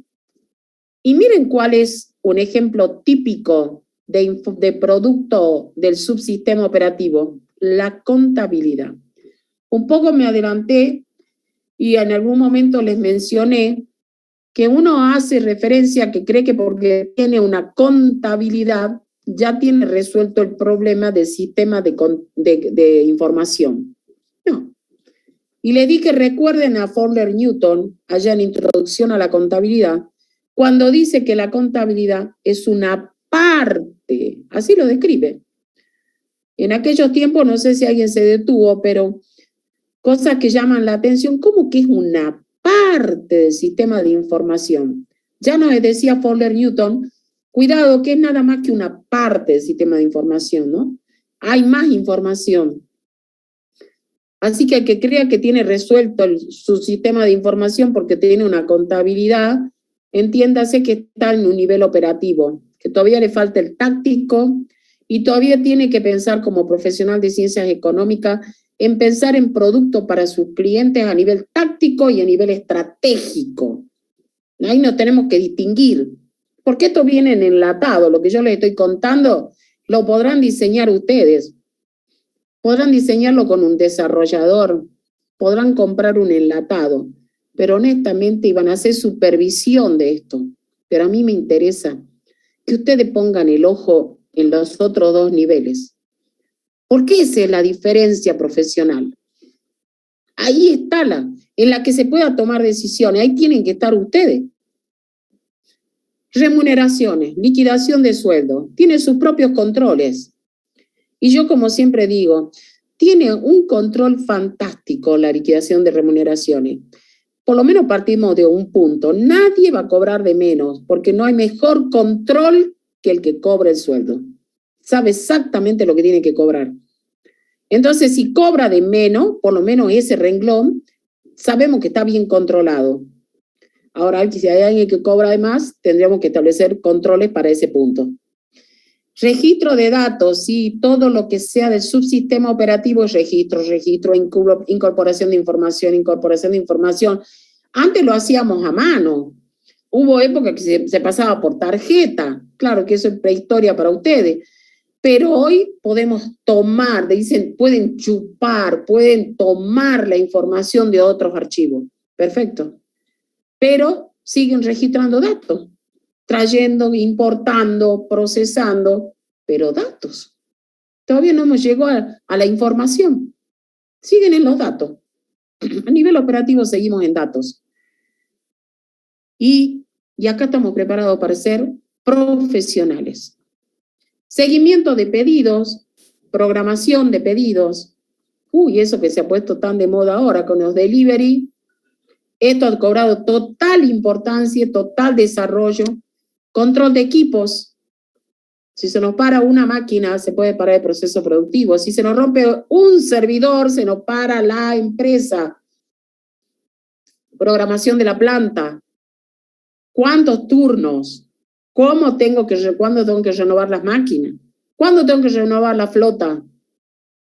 Y miren cuál es un ejemplo típico de producto del subsistema operativo: la contabilidad. Un poco me adelanté y en algún momento les mencioné que uno hace referencia a que cree que porque tiene una contabilidad ya tiene resuelto el problema del sistema de información. No. Y le di que recuerden a Fowler Newton, allá en Introducción a la Contabilidad, cuando dice que la contabilidad es una parte, así lo describe. En aquellos tiempos, no sé si alguien se detuvo, pero cosas que llaman la atención, ¿cómo que es una parte del sistema de información? Ya nos decía Fowler Newton, cuidado que es nada más que una parte del sistema de información, ¿no? Hay más información. Así que el que crea que tiene resuelto su sistema de información porque tiene una contabilidad, entiéndase que está en un nivel operativo, que todavía le falta el táctico y todavía tiene que pensar como profesional de ciencias económicas en pensar en productos para sus clientes a nivel táctico y a nivel estratégico. Ahí nos tenemos que distinguir, porque esto viene en enlatado. Lo que yo les estoy contando lo podrán diseñar ustedes. Podrán diseñarlo con un desarrollador, podrán comprar un enlatado, pero honestamente iban a hacer supervisión de esto. Pero a mí me interesa que ustedes pongan el ojo en los otros dos niveles. Porque esa es la diferencia profesional. Ahí está en la que se pueda tomar decisiones. Ahí tienen que estar ustedes. Remuneraciones, liquidación de sueldo, tiene sus propios controles. Y yo, como siempre digo, tiene un control fantástico la liquidación de remuneraciones. Por lo menos partimos de un punto. Nadie va a cobrar de menos, porque no hay mejor control que el que cobra el sueldo. Sabe exactamente lo que tiene que cobrar. Entonces, si cobra de menos, por lo menos ese renglón, sabemos que está bien controlado. Ahora, si hay alguien que cobra de más, tendríamos que establecer controles para ese punto. Registro de datos, sí, todo lo que sea del subsistema operativo es registro, incorporación de información. Antes lo hacíamos a mano. Hubo época que se pasaba por tarjeta. Claro que eso es prehistoria para ustedes. Pero hoy podemos tomar, dicen, pueden chupar, pueden tomar la información de otros archivos. Perfecto. Pero siguen registrando datos, trayendo, importando, procesando, pero datos. Todavía no hemos llegado a la información. Siguen en los datos. A nivel operativo seguimos en datos. Y acá estamos preparados para ser profesionales. Seguimiento de pedidos, programación de pedidos. Uy, eso que se ha puesto tan de moda ahora con los delivery. Esto ha cobrado total importancia, total desarrollo. Control de equipos. Si se nos para una máquina, se puede parar el proceso productivo. Si se nos rompe un servidor, se nos para la empresa. Programación de la planta. ¿Cuántos turnos? ¿Cuándo tengo que renovar las máquinas? ¿Cuándo tengo que renovar la flota?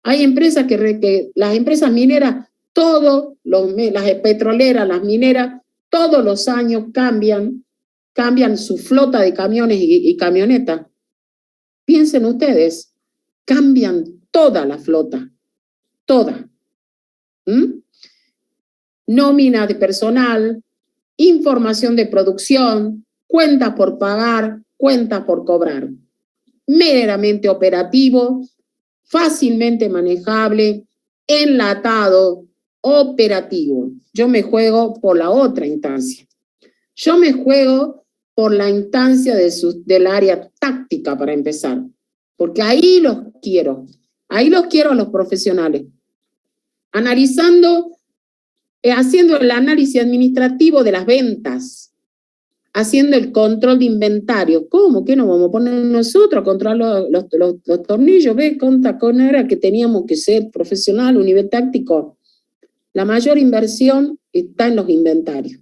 Hay empresas las empresas mineras, las petroleras, las mineras, todos los años cambian su flota de camiones y camionetas. Piensen ustedes, cambian toda la flota, toda. Nómina de personal, información de producción, cuentas por pagar, cuentas por cobrar. Meramente operativo, fácilmente manejable, enlatado, operativo. Yo me juego por la otra instancia. Yo me juego por la instancia del área táctica para empezar, porque ahí los quiero a los profesionales. Haciendo el análisis administrativo de las ventas, haciendo el control de inventario. ¿Cómo? ¿Qué nos vamos a poner nosotros a controlar los tornillos? ¿Ves? Con era que teníamos que ser profesional, un nivel táctico. La mayor inversión está en los inventarios.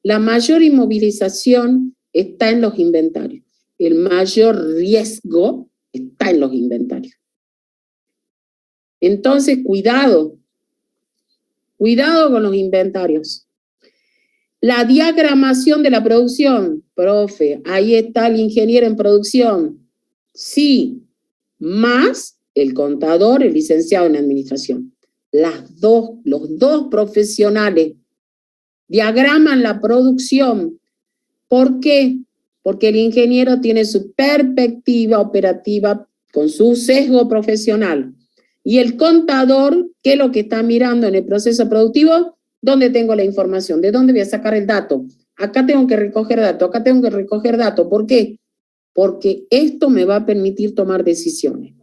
La mayor inmovilización está en los inventarios. El mayor riesgo está en los inventarios. Entonces, cuidado con los inventarios. La diagramación de la producción, profe, ahí está el ingeniero en producción. Sí, más el contador, el licenciado en administración. Los dos profesionales diagraman la producción. ¿Por qué? Porque el ingeniero tiene su perspectiva operativa con su sesgo profesional. Y el contador, ¿qué es lo que está mirando en el proceso productivo? ¿Dónde tengo la información? ¿De dónde voy a sacar el dato? Acá tengo que recoger datos, acá tengo que recoger datos. ¿Por qué? Porque esto me va a permitir tomar decisiones.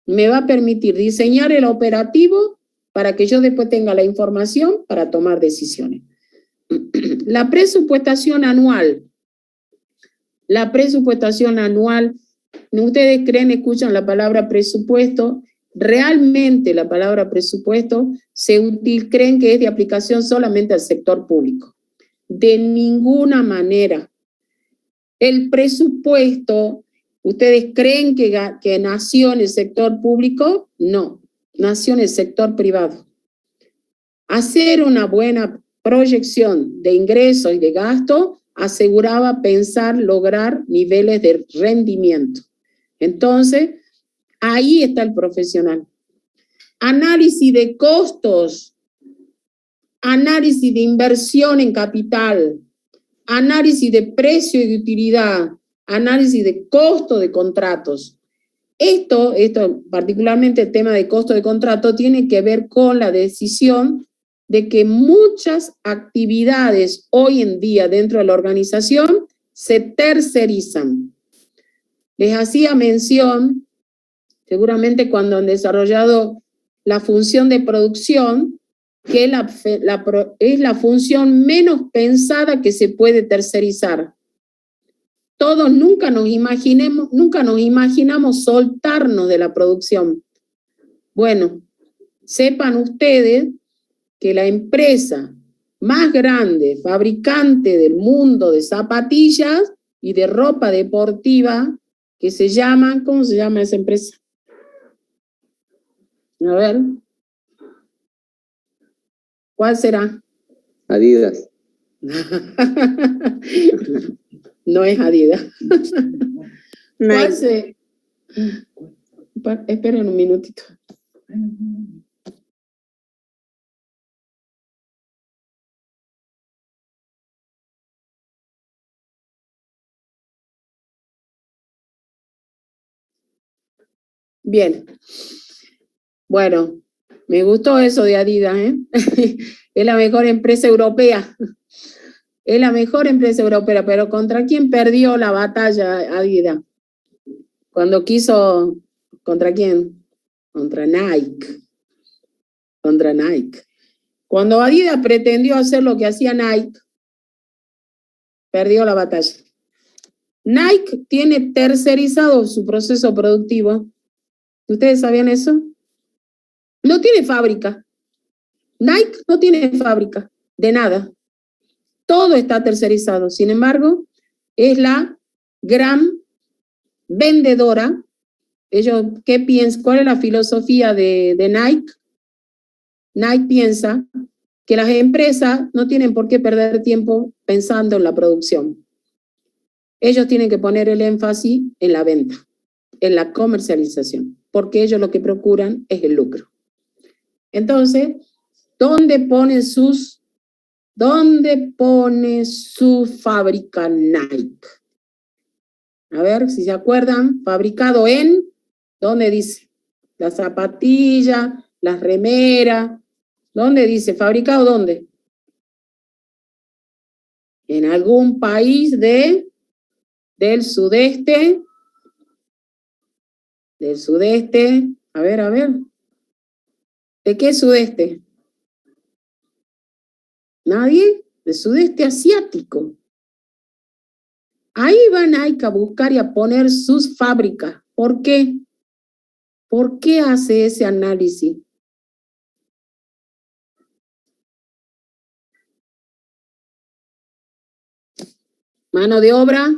Me va a permitir diseñar el operativo para que yo después tenga la información para tomar decisiones. La presupuestación anual. La presupuestación anual, ustedes escuchan la palabra presupuesto. Realmente la palabra presupuesto creen que es de aplicación solamente al sector público. De ninguna manera. El presupuesto, ¿ustedes creen que nació en el sector público? No, nació en el sector privado. Hacer una buena proyección de ingresos y de gastos aseguraba lograr niveles de rendimiento. Entonces, ahí está el profesional. Análisis de costos, análisis de inversión en capital, análisis de precio y de utilidad. análisis de costo de contratos. Esto, particularmente el tema de costo de contrato, tiene que ver con la decisión de que muchas actividades hoy en día dentro de la organización se tercerizan. Les hacía mención, seguramente cuando han desarrollado la función de producción, que es la función menos pensada que se puede tercerizar. Todos nunca nos imaginamos soltarnos de la producción. Bueno, sepan ustedes que la empresa más grande, fabricante del mundo de zapatillas y de ropa deportiva, que se llaman, ¿cómo se llama esa empresa? A ver. ¿Cuál será? Adidas. No es Adidas. ¿Cuál se... Esperen un minutito. Bien. Bueno, me gustó eso de Adidas, ¿eh? Es la mejor empresa europea. Es la mejor empresa europea, pero ¿contra quién perdió la batalla Adidas? Cuando quiso, ¿contra quién? Contra Nike. Contra Nike. Cuando Adidas pretendió hacer lo que hacía Nike, perdió la batalla. Nike tiene tercerizado su proceso productivo. ¿Ustedes sabían eso? No tiene fábrica. Nike no tiene fábrica de nada. Todo está tercerizado. Sin embargo, es la gran vendedora. Ellos, ¿qué piensan? ¿Cuál es la filosofía de Nike? Nike piensa que las empresas no tienen por qué perder tiempo pensando en la producción. Ellos tienen que poner el énfasis en la venta, en la comercialización, porque ellos lo que procuran es el lucro. Entonces, ¿dónde pone su fábrica Nike? A ver, si se acuerdan, fabricado en, ¿dónde dice? La zapatilla, las remeras, ¿dónde dice? ¿Fabricado dónde? En algún país del sudeste. Del sudeste. A ver. ¿De qué sudeste? ¿Nadie? Del sudeste asiático. Ahí van Nike a buscar y a poner sus fábricas. ¿Por qué? ¿Por qué hace ese análisis? Mano de obra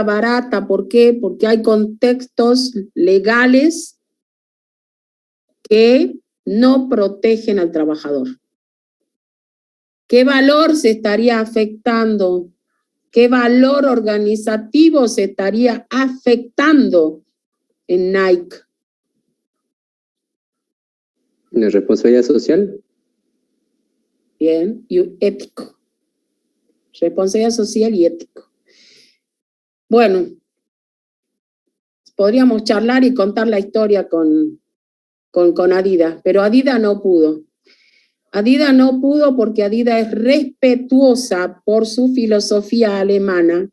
barata. ¿Por qué? Porque hay contextos legales que no protegen al trabajador. ¿Qué valor se estaría afectando? ¿Qué valor organizativo se estaría afectando en Nike? ¿La responsabilidad social? Bien, y ético. Responsabilidad social y ético. Bueno, podríamos charlar y contar la historia con Adidas, pero Adidas no pudo. Adidas no pudo porque Adidas es respetuosa por su filosofía alemana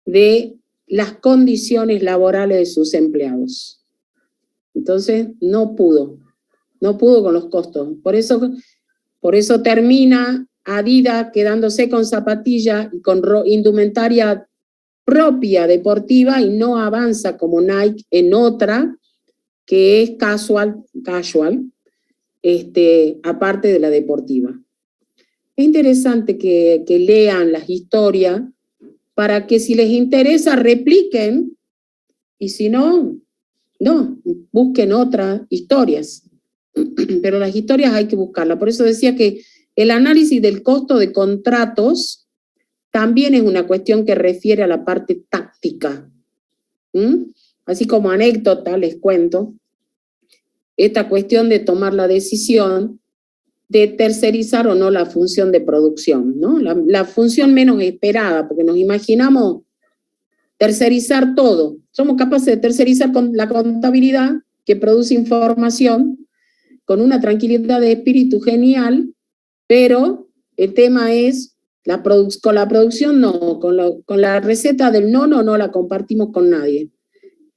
de las condiciones laborales de sus empleados. Entonces, no pudo con los costos. Por eso termina Adidas quedándose con zapatilla y con indumentaria propia deportiva y no avanza como Nike en otra que es casual, aparte de la deportiva. Es interesante que lean las historias para que si les interesa repliquen y si no, busquen otras historias. Pero las historias hay que buscarlas. Por eso decía que el análisis del costo de contratos también es una cuestión que refiere a la parte táctica. Así como anécdota les cuento, esta cuestión de tomar la decisión de tercerizar o no la función de producción, ¿no? La función menos esperada, porque nos imaginamos tercerizar todo. Somos capaces de tercerizar con la contabilidad, que produce información, con una tranquilidad de espíritu genial, pero el tema es, con la producción no, con la receta del no la compartimos con nadie.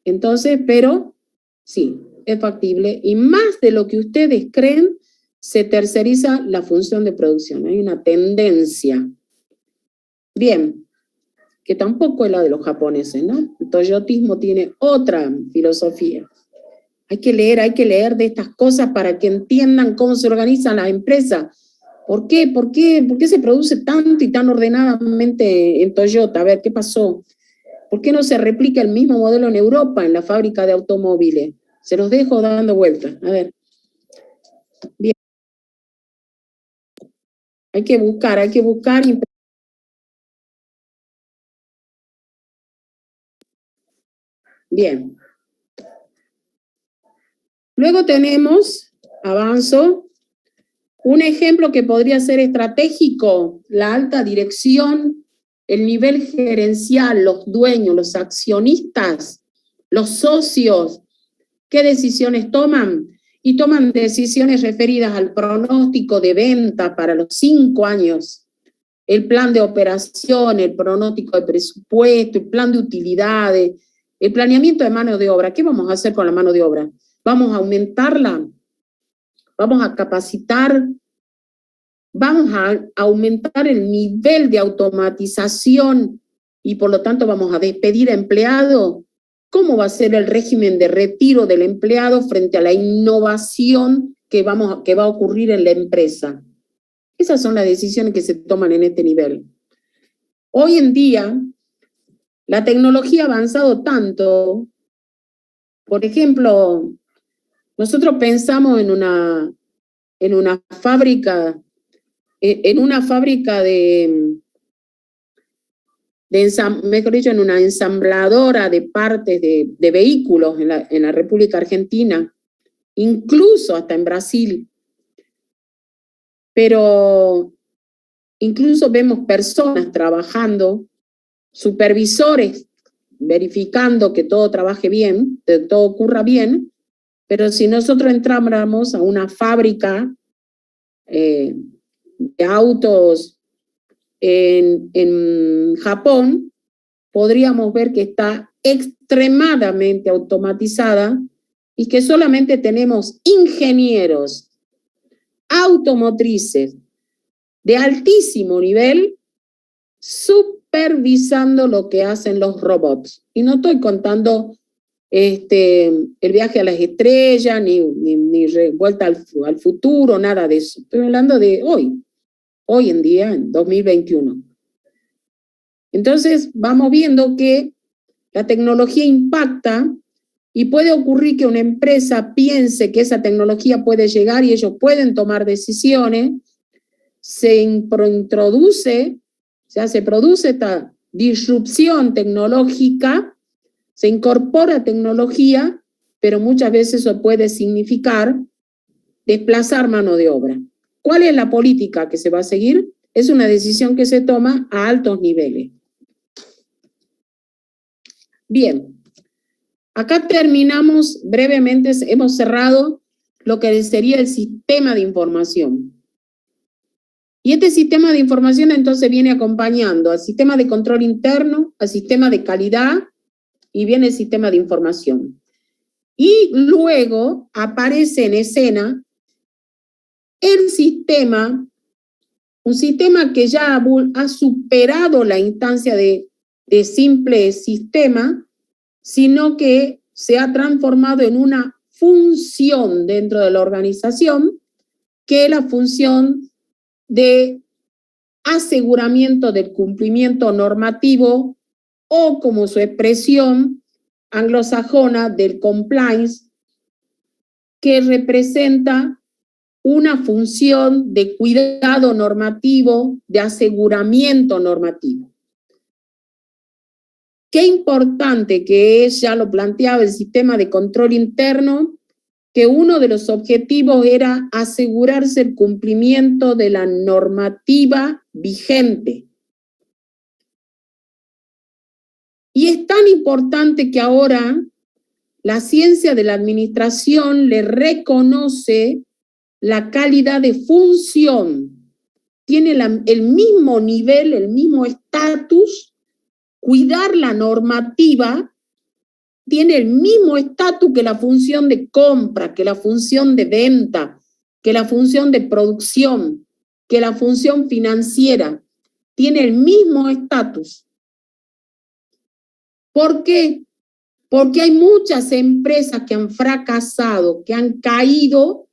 Entonces, pero sí, es factible, y más de lo que ustedes creen, se terceriza la función de producción. Hay una tendencia. Bien, que tampoco es la de los japoneses, ¿no? El toyotismo tiene otra filosofía. Hay que leer de estas cosas para que entiendan cómo se organizan las empresas. ¿Por qué se produce tanto y tan ordenadamente en Toyota? A ver, ¿qué pasó? ¿Por qué no se replica el mismo modelo en Europa, en la fábrica de automóviles? Se los dejo dando vueltas. A ver. Bien. Hay que buscar. Bien. Luego tenemos, avanzo, un ejemplo que podría ser estratégico, la alta dirección, el nivel gerencial, los dueños, los accionistas, los socios, ¿qué decisiones toman? Y toman decisiones referidas al pronóstico de venta para los 5 años, el plan de operación, el pronóstico de presupuesto, el plan de utilidades, el planeamiento de mano de obra. ¿Qué vamos a hacer con la mano de obra? ¿Vamos a aumentarla? ¿Vamos a capacitar? ¿Vamos a aumentar el nivel de automatización y por lo tanto vamos a despedir a empleados? ¿Cómo va a ser el régimen de retiro del empleado frente a la innovación que va a ocurrir en la empresa? Esas son las decisiones que se toman en este nivel. Hoy en día, la tecnología ha avanzado tanto. Por ejemplo, nosotros pensamos en una fábrica mejor dicho, en una ensambladora de partes de vehículos en la República Argentina, incluso hasta en Brasil. Pero incluso vemos personas trabajando, supervisores verificando que todo trabaje bien, que todo ocurra bien, pero si nosotros entráramos a una fábrica de autos en Japón, podríamos ver que está extremadamente automatizada y que solamente tenemos ingenieros automotrices de altísimo nivel supervisando lo que hacen los robots. Y no estoy contando el viaje a las estrellas, ni vuelta al futuro, nada de eso. Estoy hablando de hoy en día, en 2021. Entonces, vamos viendo que la tecnología impacta y puede ocurrir que una empresa piense que esa tecnología puede llegar y ellos pueden tomar decisiones, se produce esta disrupción tecnológica, se incorpora tecnología, pero muchas veces eso puede significar desplazar mano de obra. ¿Cuál es la política que se va a seguir? Es una decisión que se toma a altos niveles. Bien, acá terminamos brevemente, hemos cerrado lo que sería el sistema de información. Y este sistema de información entonces viene acompañando al sistema de control interno, al sistema de calidad y viene el sistema de información. Y luego aparece en escena el sistema, un sistema que ya ha superado la instancia de simple sistema, sino que se ha transformado en una función dentro de la organización, que es la función de aseguramiento del cumplimiento normativo o, como su expresión anglosajona, del compliance, que representa una función de cuidado normativo, de aseguramiento normativo. Qué importante que es, ya lo planteaba, el sistema de control interno, que uno de los objetivos era asegurarse el cumplimiento de la normativa vigente. Y es tan importante que ahora la ciencia de la administración le reconoce la calidad de función. Tiene el mismo nivel, el mismo estatus. Cuidar la normativa tiene el mismo estatus que la función de compra, que la función de venta, que la función de producción, que la función financiera. Tiene el mismo estatus. ¿Por qué? Porque hay muchas empresas que han fracasado, que han caído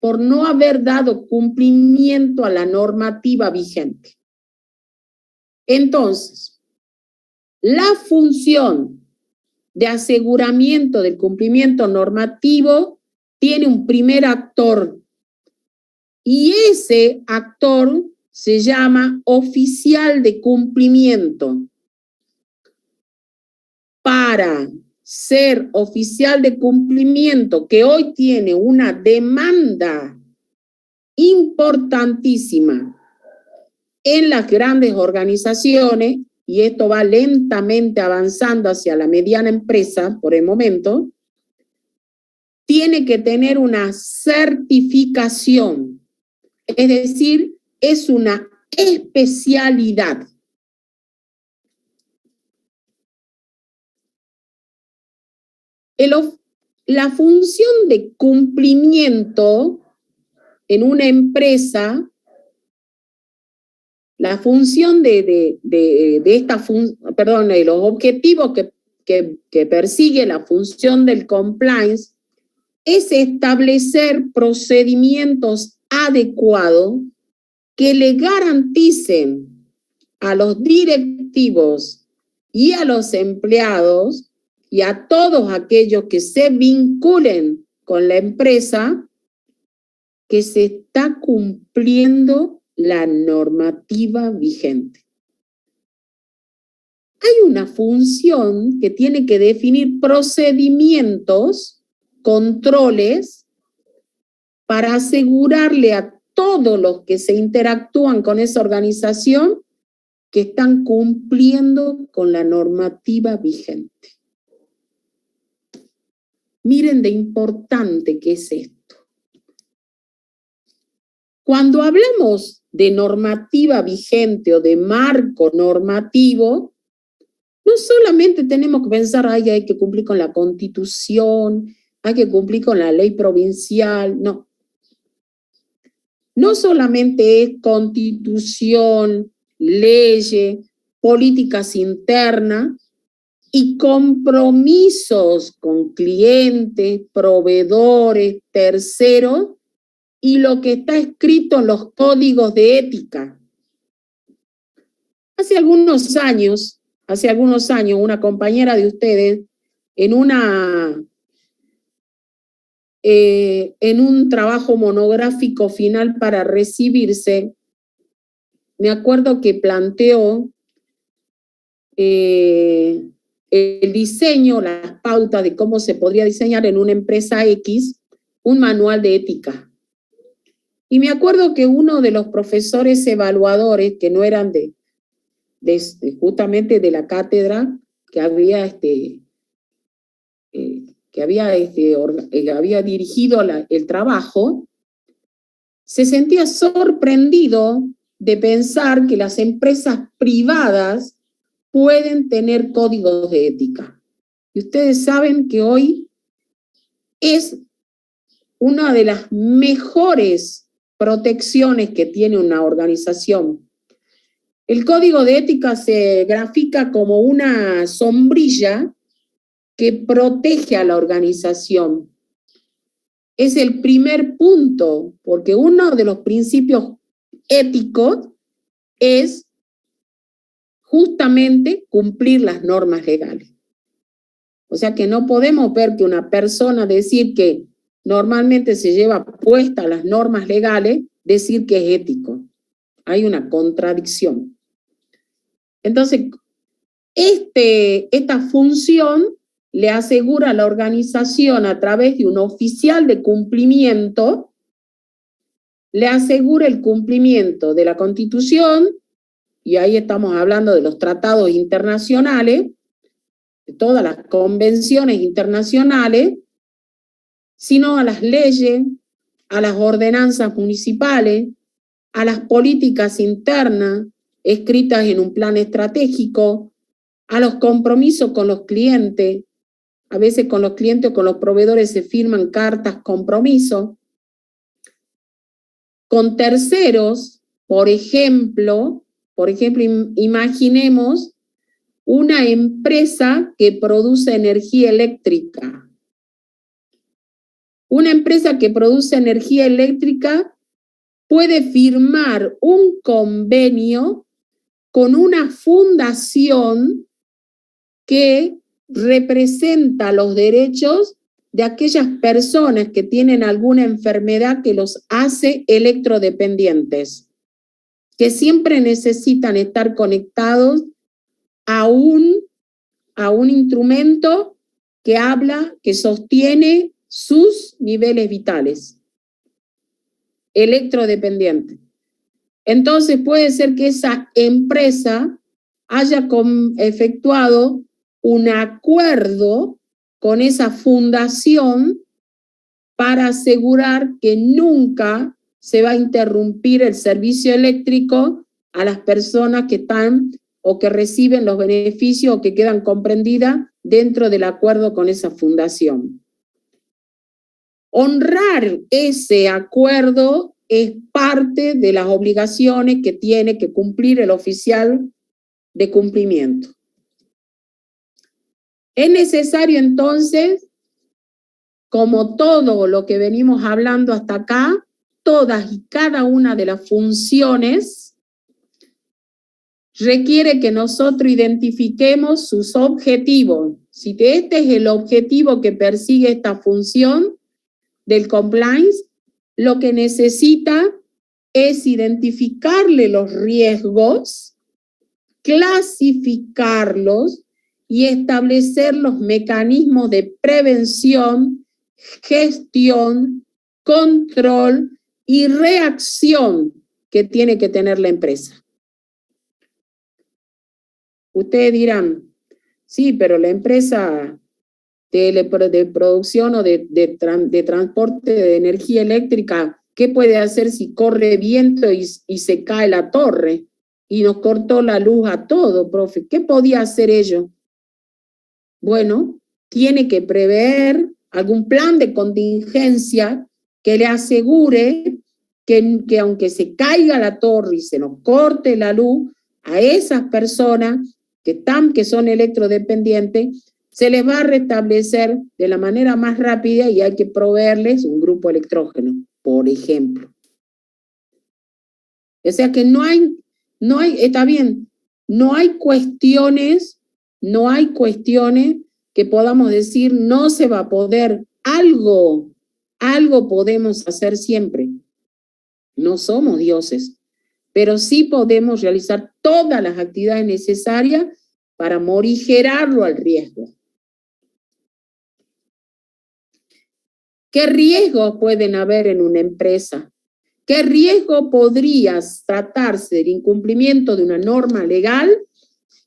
por no haber dado cumplimiento a la normativa vigente. Entonces, la función de aseguramiento del cumplimiento normativo tiene un primer actor, y ese actor se llama oficial de cumplimiento. Para ser oficial de cumplimiento, que hoy tiene una demanda importantísima en las grandes organizaciones, y esto va lentamente avanzando hacia la mediana empresa por el momento, tiene que tener una certificación, es decir, es una especialidad. La función de cumplimiento en una empresa, la función de los objetivos que persigue la función del compliance es establecer procedimientos adecuados que le garanticen a los directivos y a los empleados y a todos aquellos que se vinculen con la empresa que se está cumpliendo la normativa vigente. Hay una función que tiene que definir procedimientos, controles, para asegurarle a todos los que se interactúan con esa organización que están cumpliendo con la normativa vigente. Miren de importante que es esto. Cuando hablamos de normativa vigente o de marco normativo, no solamente tenemos que pensar, hay que cumplir con la Constitución, hay que cumplir con la ley provincial, no. No solamente es Constitución, leyes, políticas internas y compromisos con clientes, proveedores, terceros, y lo que está escrito en los códigos de ética. Hace algunos años, una compañera de ustedes, en un trabajo monográfico final para recibirse, me acuerdo que planteó el diseño, las pautas de cómo se podría diseñar en una empresa X un manual de ética. Y me acuerdo que uno de los profesores evaluadores, que no eran justamente de la cátedra, que había dirigido el trabajo, se sentía sorprendido de pensar que las empresas privadas pueden tener códigos de ética. Y ustedes saben que hoy es una de las mejores protecciones que tiene una organización. El código de ética se grafica como una sombrilla que protege a la organización. Es el primer punto, porque uno de los principios éticos es justamente cumplir las normas legales. O sea que no podemos ver que una persona decir que normalmente se lleva puestas las normas legales, decir que es ético. Hay una contradicción. Entonces, esta función le asegura a la organización a través de un oficial de cumplimiento, le asegura el cumplimiento de la Constitución, y ahí estamos hablando de los tratados internacionales, de todas las convenciones internacionales, sino a las leyes, a las ordenanzas municipales, a las políticas internas escritas en un plan estratégico, a los compromisos con los clientes. A veces con los clientes o con los proveedores se firman cartas compromiso. Con terceros, por ejemplo, imaginemos una empresa que produce energía eléctrica. Una empresa que produce energía eléctrica puede firmar un convenio con una fundación que representa los derechos de aquellas personas que tienen alguna enfermedad que los hace electrodependientes, que siempre necesitan estar conectados a un instrumento que habla, que sostiene sus niveles vitales. Electrodependiente. Entonces puede ser que esa empresa haya efectuado un acuerdo con esa fundación para asegurar que nunca se va a interrumpir el servicio eléctrico a las personas que están o que reciben los beneficios o que quedan comprendidas dentro del acuerdo con esa fundación. Honrar ese acuerdo es parte de las obligaciones que tiene que cumplir el oficial de cumplimiento. Es necesario entonces, como todo lo que venimos hablando hasta acá, todas y cada una de las funciones requiere que nosotros identifiquemos sus objetivos. Si este es el objetivo que persigue esta función del compliance, lo que necesita es identificarle los riesgos, clasificarlos y establecer los mecanismos de prevención, gestión, control y reacción que tiene que tener la empresa. Ustedes dirán, sí, pero la empresa de producción o de transporte de energía eléctrica, ¿qué puede hacer si corre viento y se cae la torre y nos cortó la luz a todo, profe? ¿Qué podía hacer ellos? Bueno, tiene que prever algún plan de contingencia que le asegure que aunque se caiga la torre y se nos corte la luz, a esas personas que son electrodependientes, se les va a restablecer de la manera más rápida y hay que proveerles un grupo electrógeno, por ejemplo. O sea que está bien, no hay cuestiones que podamos decir no se va a poder. Algo podemos hacer siempre. No somos dioses, pero sí podemos realizar todas las actividades necesarias para morigerarlo al riesgo. ¿Qué riesgos pueden haber en una empresa? ¿Qué riesgo podría tratarse del incumplimiento de una norma legal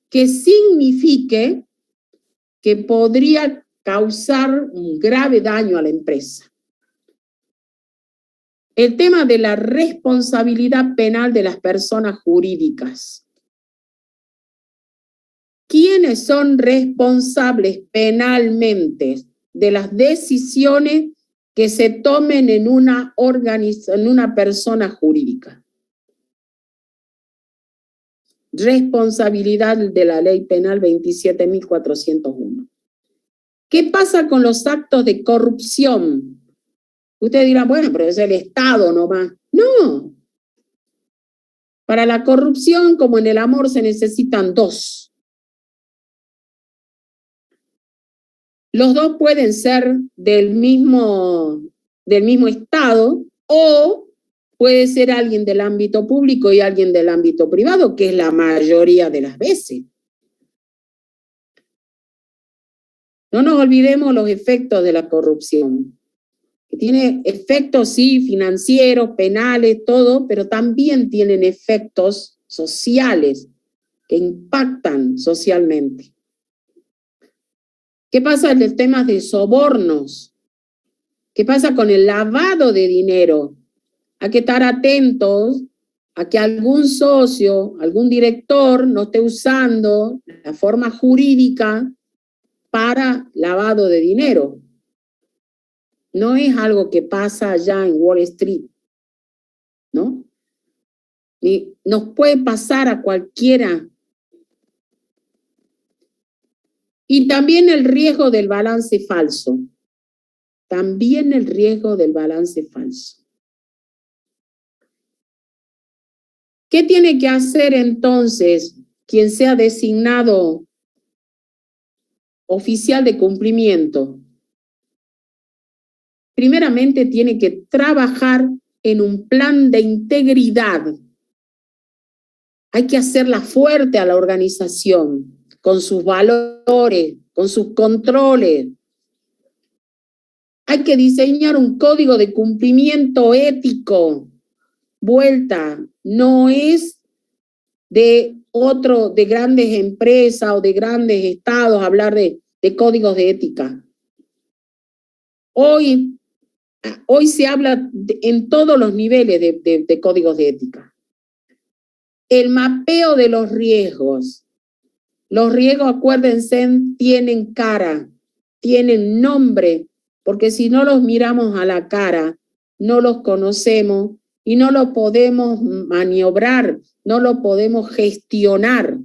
que signifique que podría causar un grave daño a la empresa? El tema de la responsabilidad penal de las personas jurídicas. ¿Quiénes son responsables penalmente de las decisiones que se tomen en una persona jurídica? Responsabilidad de la Ley Penal 27.401. ¿Qué pasa con los actos de corrupción? Ustedes dirán, bueno, pero es el Estado nomás. No. Para la corrupción, como en el amor, se necesitan dos. Los dos pueden ser del mismo Estado o puede ser alguien del ámbito público y alguien del ámbito privado, que es la mayoría de las veces. No nos olvidemos los efectos de la corrupción, que tiene efectos, sí, financieros, penales, todo, pero también tienen efectos sociales que impactan socialmente. ¿Qué pasa en el tema de sobornos? ¿Qué pasa con el lavado de dinero? Hay que estar atentos a que algún socio, algún director no esté usando la forma jurídica para lavado de dinero. No es algo que pasa allá en Wall Street, ¿no? Ni nos puede pasar a cualquiera. Y también el riesgo del balance falso. También el riesgo del balance falso. ¿Qué tiene que hacer entonces quien sea designado oficial de cumplimiento? Primeramente tiene que trabajar en un plan de integridad. Hay que hacerla fuerte a la organización, con sus valores, con sus controles. Hay que diseñar un código de cumplimiento ético. Vuelta, no es de grandes empresas o de grandes estados hablar de códigos de ética. Hoy se habla en todos los niveles de códigos de ética. El mapeo de los riesgos. Los riesgos, acuérdense, tienen cara, tienen nombre, porque si no los miramos a la cara, no los conocemos y no los podemos maniobrar, no los podemos gestionar.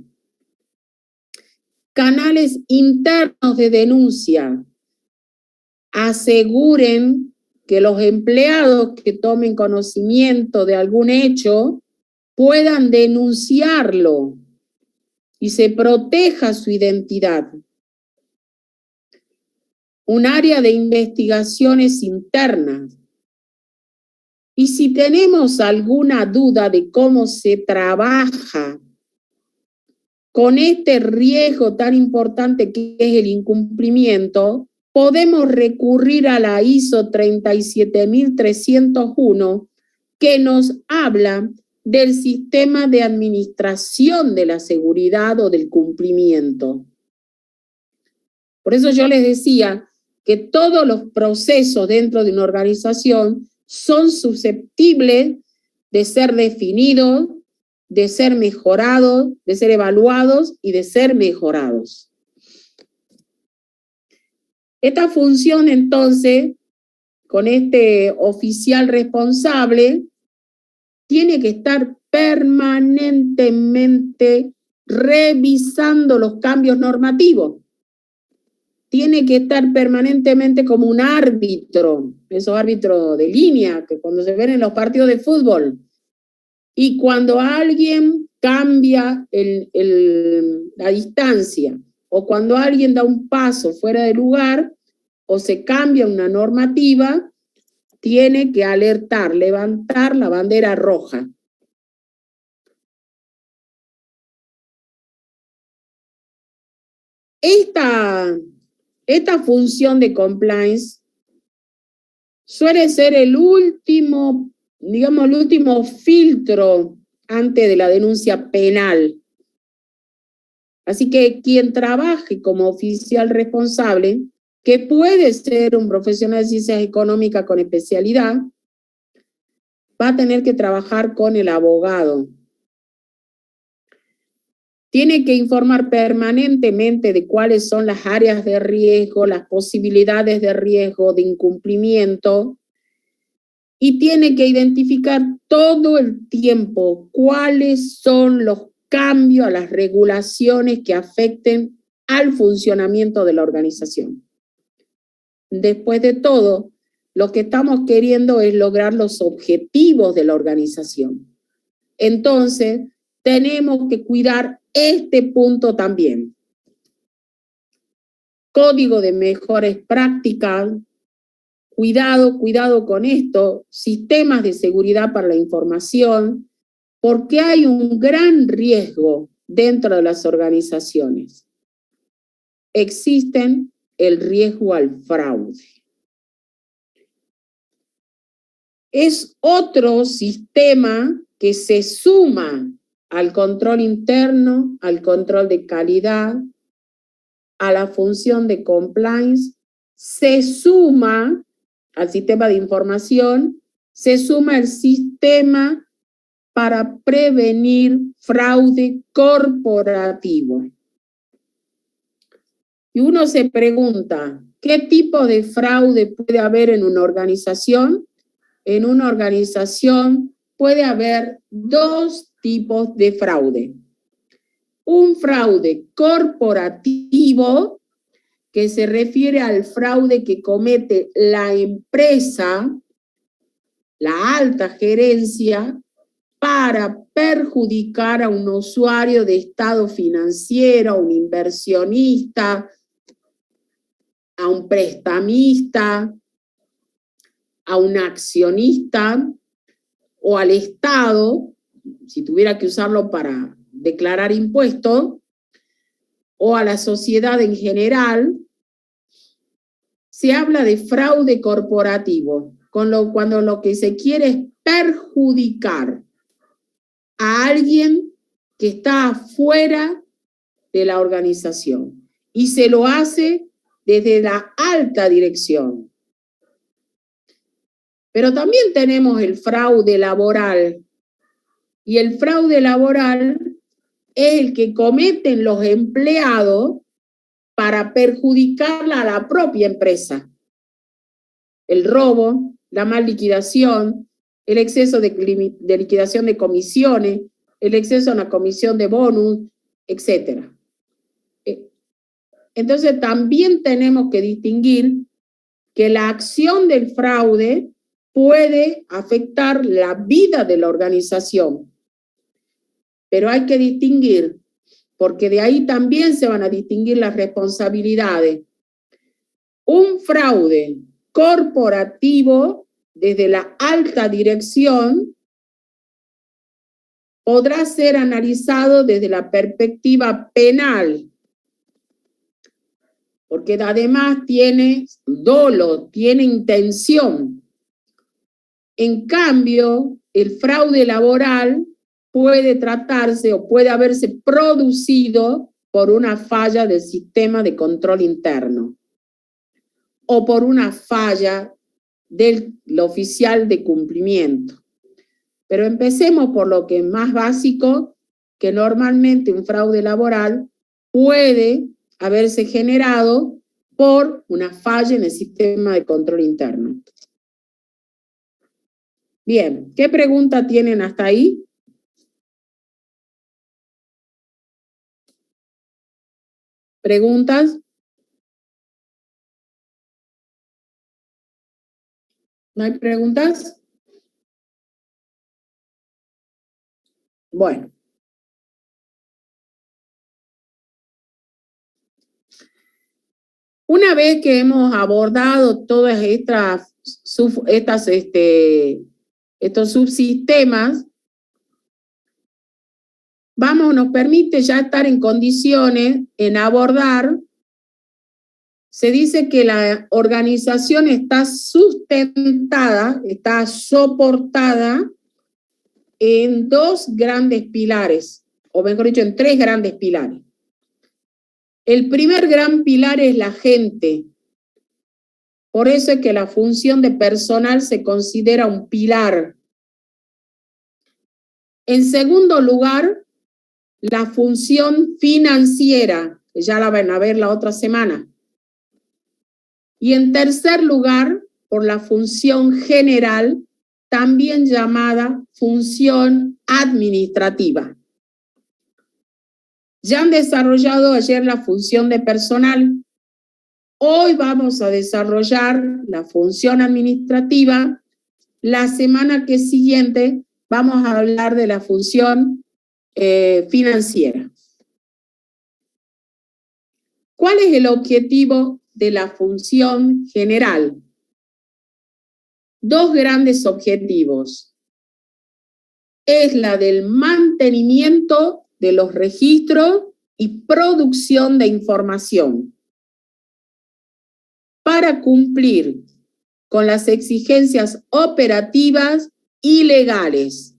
Canales internos de denuncia. Aseguren que los empleados que tomen conocimiento de algún hecho puedan denunciarlo y se proteja su identidad. Un área de investigaciones internas. Y si tenemos alguna duda de cómo se trabaja con este riesgo tan importante que es el incumplimiento, podemos recurrir a la ISO 37301 que nos habla del sistema de administración de la seguridad o del cumplimiento. Por eso yo les decía que todos los procesos dentro de una organización son susceptibles de ser definidos, de ser mejorados, de ser evaluados y de ser mejorados. Esta función, entonces, con este oficial responsable, tiene que estar permanentemente revisando los cambios normativos. Tiene que estar permanentemente como un árbitro, esos árbitros de línea que cuando se ven en los partidos de fútbol. Y cuando alguien cambia la distancia o cuando alguien da un paso fuera de lugar o se cambia una normativa, tiene que alertar, levantar la bandera roja. Esta función de compliance suele ser el último, digamos, el último filtro antes de la denuncia penal. Así que quien trabaje como oficial responsable, que puede ser un profesional de ciencias económicas con especialidad, va a tener que trabajar con el abogado. Tiene que informar permanentemente de cuáles son las áreas de riesgo, las posibilidades de riesgo, de incumplimiento, y tiene que identificar todo el tiempo cuáles son los cambios a las regulaciones que afecten al funcionamiento de la organización. Después de todo, lo que estamos queriendo es lograr los objetivos de la organización. Entonces, tenemos que cuidar este punto también. Código de mejores prácticas. Cuidado con esto. Sistemas de seguridad para la información, porque hay un gran riesgo dentro de las organizaciones. Existen el riesgo al fraude. Es otro sistema que se suma al control interno, al control de calidad, a la función de compliance, se suma al sistema de información, se suma el sistema para prevenir fraude corporativo. Y uno se pregunta, ¿qué tipo de fraude puede haber en una organización? En una organización puede haber dos tipos de fraude. Un fraude corporativo, que se refiere al fraude que comete la empresa, la alta gerencia, para perjudicar a un usuario de estado financiero, a un inversionista, a un prestamista, a un accionista o al Estado, si tuviera que usarlo para declarar impuestos, o a la sociedad en general. Se habla de fraude corporativo, cuando lo que se quiere es perjudicar a alguien que está afuera de la organización y se lo hace desde la alta dirección. Pero también tenemos el fraude laboral, y el fraude laboral es el que cometen los empleados para perjudicarla a la propia empresa. El robo, la mal liquidación, el exceso de liquidación de comisiones, el exceso en la comisión de bonus, etc. Entonces también tenemos que distinguir que la acción del fraude puede afectar la vida de la organización. Pero hay que distinguir, porque de ahí también se van a distinguir las responsabilidades. Un fraude corporativo desde la alta dirección podrá ser analizado desde la perspectiva penal, porque además tiene dolo, tiene intención. En cambio, el fraude laboral puede tratarse o puede haberse producido por una falla del sistema de control interno o por una falla del oficial de cumplimiento. Pero empecemos por lo que es más básico, que normalmente un fraude laboral puede haberse generado por una falla en el sistema de control interno. Bien, ¿qué pregunta tienen hasta ahí? ¿Preguntas? ¿No hay preguntas? Bueno. Una vez que hemos abordado todas estos subsistemas, nos permite ya estar en condiciones en abordar. Se dice que la organización está sustentada, está soportada en dos grandes pilares, o mejor dicho, en tres grandes pilares. El primer gran pilar es la gente. Por eso es que la función de personal se considera un pilar. En segundo lugar, la función financiera, que ya la van a ver la otra semana. Y en tercer lugar, por la función general, también llamada función administrativa. Ya han desarrollado ayer la función de personal. Hoy vamos a desarrollar la función administrativa. La semana que siguiente vamos a hablar de la función financiera. ¿Cuál es el objetivo de la función general? Dos grandes objetivos. Es la del mantenimiento de los registros y producción de información. para cumplir con las exigencias operativas y legales.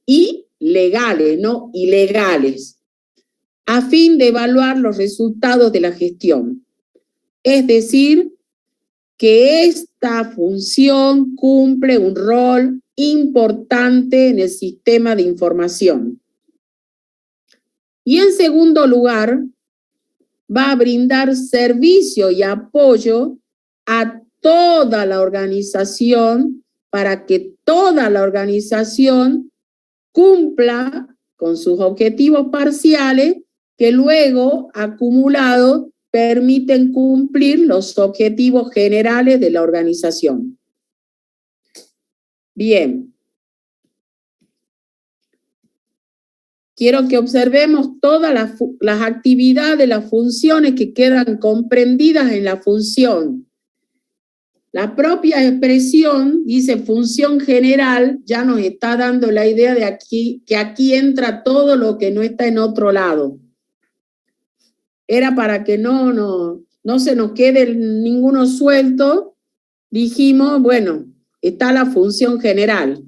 Y legales, no ilegales, a fin de evaluar los resultados de la gestión. Es decir, que esta función cumple un rol importante en el sistema de información. Y en segundo lugar, va a brindar servicio y apoyo a toda la organización para que toda la organización cumpla con sus objetivos parciales que luego, acumulados, permiten cumplir los objetivos generales de la organización. Bien. Quiero que observemos todas las actividades, las funciones que quedan comprendidas en la función. La propia expresión, dice función general, ya nos está dando la idea de que aquí entra todo lo que no está en otro lado. Era para que no se nos quede ninguno suelto, dijimos, bueno, está la función general.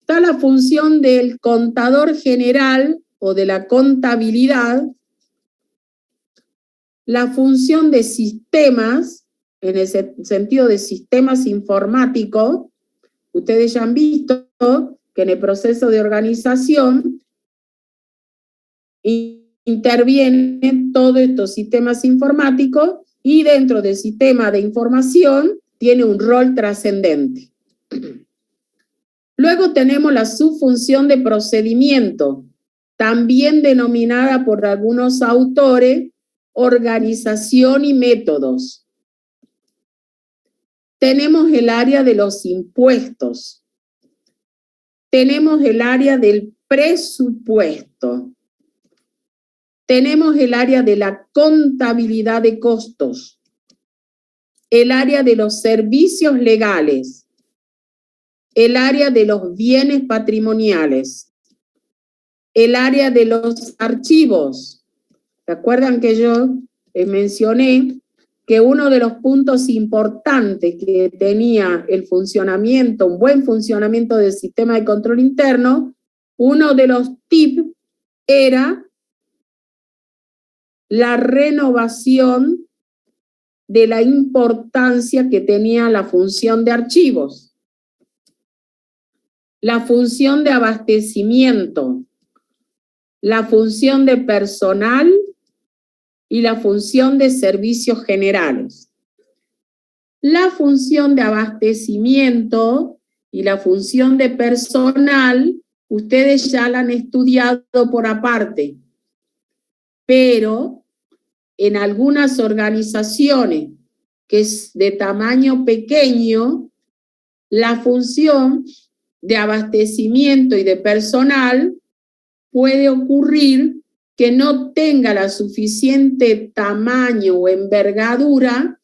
Está la función del contador general o de la contabilidad, la función de sistemas, en el sentido de sistemas informáticos. Ustedes ya han visto que en el proceso de organización intervienen todos estos sistemas informáticos y dentro del sistema de información tiene un rol trascendente. Luego tenemos la subfunción de procedimiento, también denominada por algunos autores organización y métodos. Tenemos el área de los impuestos. Tenemos el área del presupuesto. Tenemos el área de la contabilidad de costos. El área de los servicios legales. El área de los bienes patrimoniales. El área de los archivos. ¿Se acuerdan que yo mencioné que uno de los puntos importantes que tenía el funcionamiento, un buen funcionamiento del sistema de control interno, uno de los tips era la renovación de la importancia que tenía la función de archivos, la función de abastecimiento, la función de personal y la función de servicios generales. La función de abastecimiento y la función de personal, ustedes ya la han estudiado por aparte, pero en algunas organizaciones que es de tamaño pequeño, la función de abastecimiento y de personal puede ocurrir que no tenga la suficiente tamaño o envergadura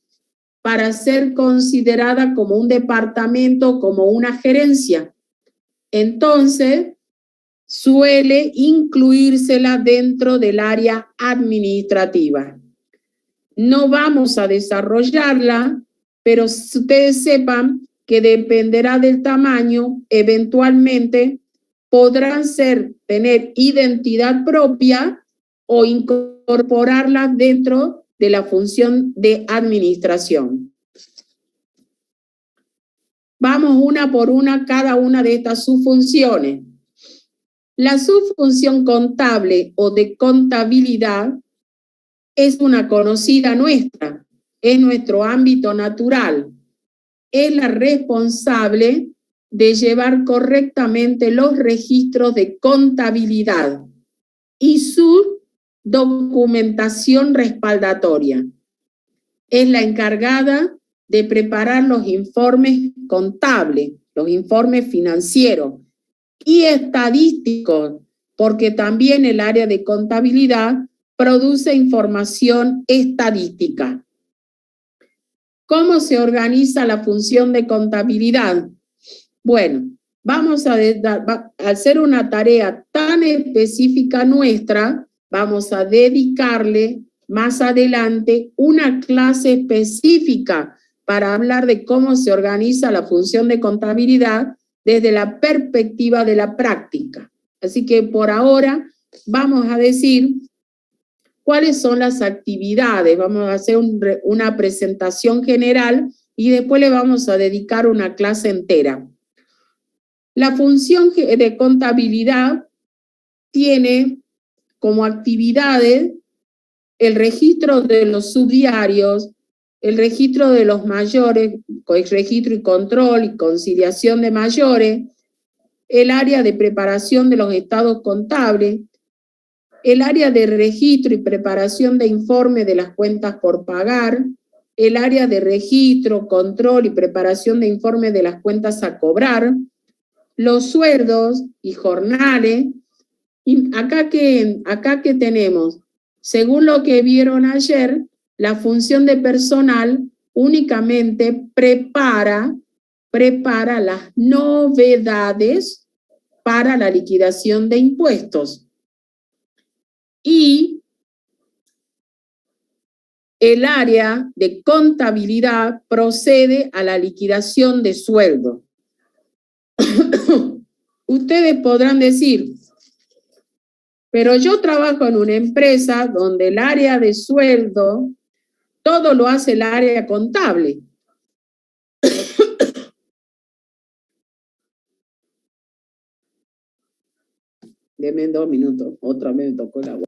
para ser considerada como un departamento, como una gerencia. Entonces, suele incluírsela dentro del área administrativa. No vamos a desarrollarla, pero ustedes sepan que dependerá del tamaño, eventualmente podrán tener identidad propia o incorporarlas dentro de la función de administración. Vamos una por una cada una de estas subfunciones. La subfunción contable o de contabilidad es una conocida nuestra, es nuestro ámbito natural, es la responsable de llevar correctamente los registros de contabilidad y su documentación respaldatoria. Es la encargada de preparar los informes contables, los informes financieros y estadísticos, porque también el área de contabilidad produce información estadística. ¿Cómo se organiza la función de contabilidad? Bueno, vamos a hacer una tarea tan específica nuestra, vamos a dedicarle más adelante una clase específica para hablar de cómo se organiza la función de contabilidad desde la perspectiva de la práctica. Así que por ahora vamos a decir cuáles son las actividades. Vamos a hacer una presentación general y después le vamos a dedicar una clase entera. La función de contabilidad tiene como actividades el registro de los subdiarios, el registro de los mayores, registro y control y conciliación de mayores, el área de preparación de los estados contables, el área de registro y preparación de informe de las cuentas por pagar, el área de registro, control y preparación de informe de las cuentas a cobrar, los sueldos y jornales. Y acá que tenemos, según lo que vieron ayer, la función de personal únicamente prepara las novedades para la liquidación de impuestos. Y el área de contabilidad procede a la liquidación de sueldo. Ustedes podrán decir, pero yo trabajo en una empresa donde el área de sueldo, todo lo hace el área contable. Deme 2 minutos, otra vez me tocó la voz.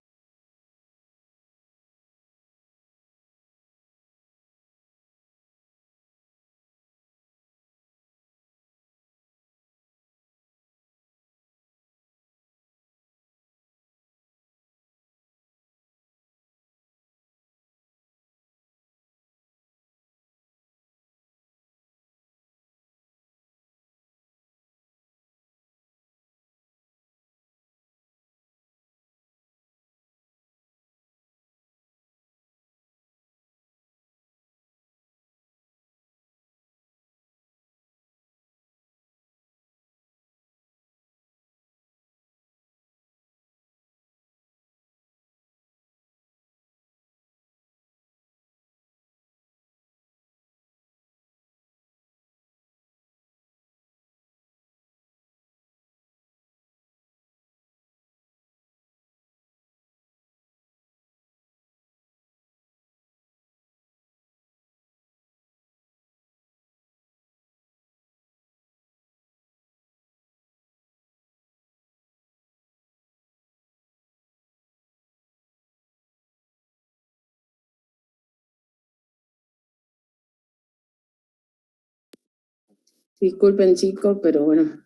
Disculpen, chicos, pero bueno,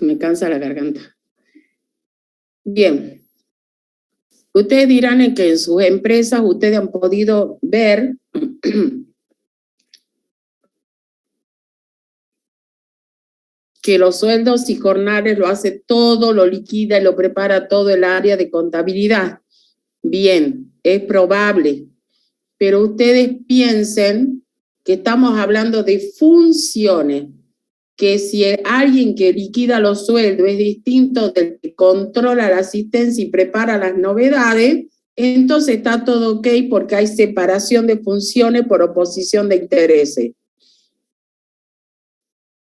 me cansa la garganta. Bien. Ustedes dirán que en sus empresas ustedes han podido ver que los sueldos y jornales lo hace todo, lo liquida y lo prepara todo el área de contabilidad. Bien, es probable, pero ustedes piensen que estamos hablando de funciones, que si alguien que liquida los sueldos es distinto del que controla la asistencia y prepara las novedades, entonces está todo ok porque hay separación de funciones por oposición de intereses.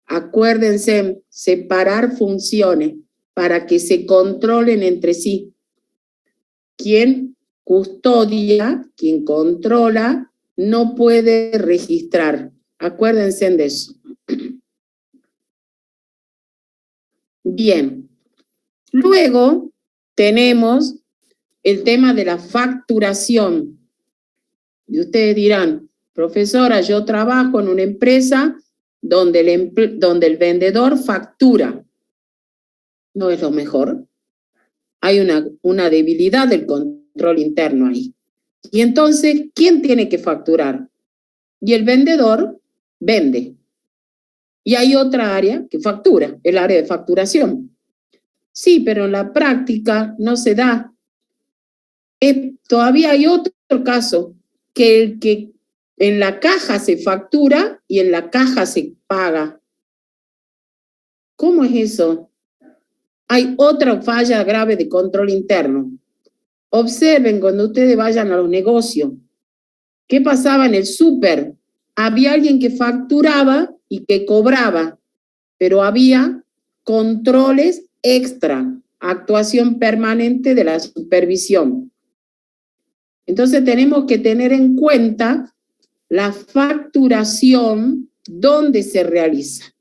Acuérdense, separar funciones para que se controlen entre sí. Quien custodia, quien controla, no puede registrar. Acuérdense de eso. Bien. Luego tenemos el tema de la facturación. Y ustedes dirán, profesora, yo trabajo en una empresa donde el vendedor factura. No es lo mejor. Hay una debilidad del control interno ahí. Y entonces, ¿quién tiene que facturar? Y el vendedor vende. Y hay otra área que factura, el área de facturación. Sí, pero en la práctica no se da. Todavía hay otro caso, que en la caja se factura y en la caja se paga. ¿Cómo es eso? Hay otra falla grave de control interno. Observen cuando ustedes vayan a los negocios. ¿Qué pasaba en el súper? Había alguien que facturaba y que cobraba, pero había controles extra, actuación permanente de la supervisión. Entonces tenemos que tener en cuenta la facturación, dónde se realiza,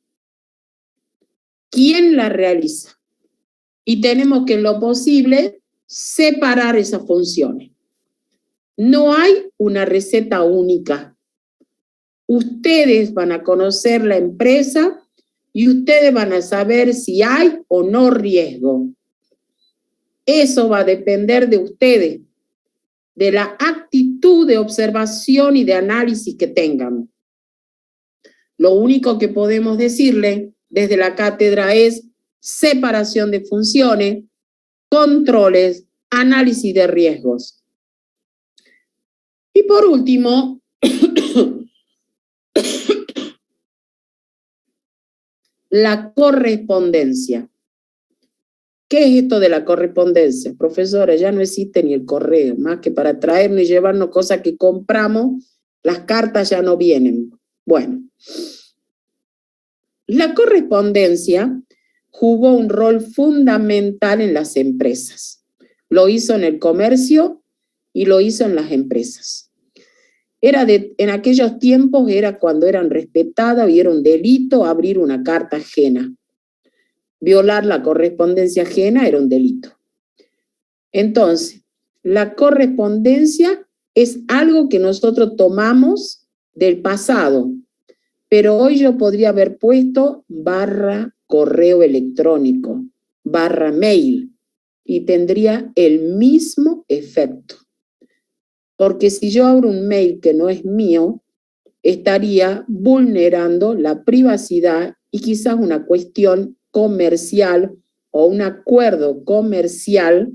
quién la realiza, y tenemos que en lo posible separar esas funciones. No hay una receta única. Ustedes van a conocer la empresa y ustedes van a saber si hay o no riesgo. Eso va a depender de ustedes, de la actitud de observación y de análisis que tengan. Lo único que podemos decirle desde la cátedra es separación de funciones, controles, análisis de riesgos. Y por último, la correspondencia. ¿Qué es esto de la correspondencia? Profesora, ya no existe ni el correo, más que para traernos y llevarnos cosas que compramos, las cartas ya no vienen. Bueno, la correspondencia jugó un rol fundamental en las empresas. Lo hizo en el comercio y lo hizo en las empresas. En aquellos tiempos era cuando eran respetadas y era un delito abrir una carta ajena. Violar la correspondencia ajena era un delito. Entonces, la correspondencia es algo que nosotros tomamos del pasado, pero hoy yo podría haber puesto /correo electrónico, /mail, y tendría el mismo efecto. Porque si yo abro un mail que no es mío, estaría vulnerando la privacidad y quizás una cuestión comercial o un acuerdo comercial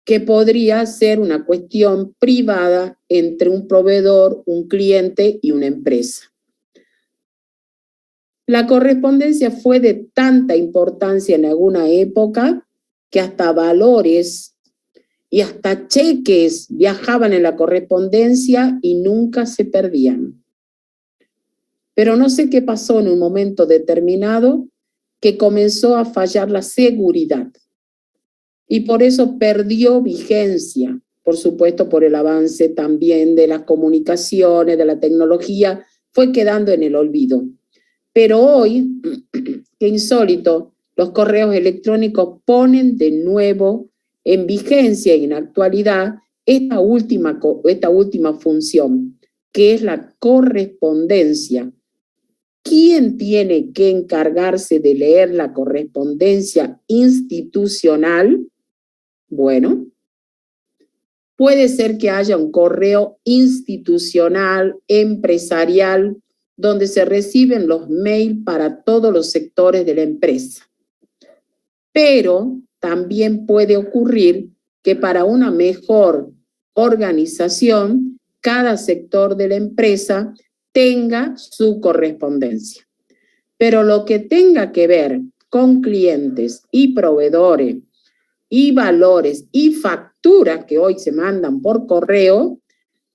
que podría ser una cuestión privada entre un proveedor, un cliente y una empresa. La correspondencia fue de tanta importancia en alguna época que hasta valores y hasta cheques viajaban en la correspondencia y nunca se perdían. Pero no sé qué pasó en un momento determinado que comenzó a fallar la seguridad. Y por eso perdió vigencia, por supuesto por el avance también de las comunicaciones, de la tecnología, fue quedando en el olvido. Pero hoy, qué insólito, los correos electrónicos ponen de nuevo en vigencia y en actualidad esta última función, que es la correspondencia. ¿Quién tiene que encargarse de leer la correspondencia institucional? Bueno, puede ser que haya un correo institucional, empresarial, donde se reciben los mails para todos los sectores de la empresa. Pero también puede ocurrir que para una mejor organización, cada sector de la empresa tenga su correspondencia. Pero lo que tenga que ver con clientes y proveedores y valores y facturas que hoy se mandan por correo,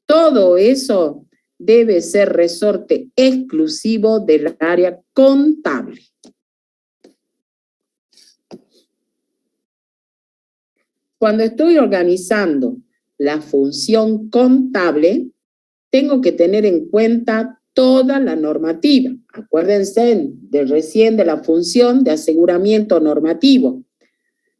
todo eso debe ser resorte exclusivo del área contable. Cuando estoy organizando la función contable, tengo que tener en cuenta toda la normativa. Acuérdense de la función de aseguramiento normativo.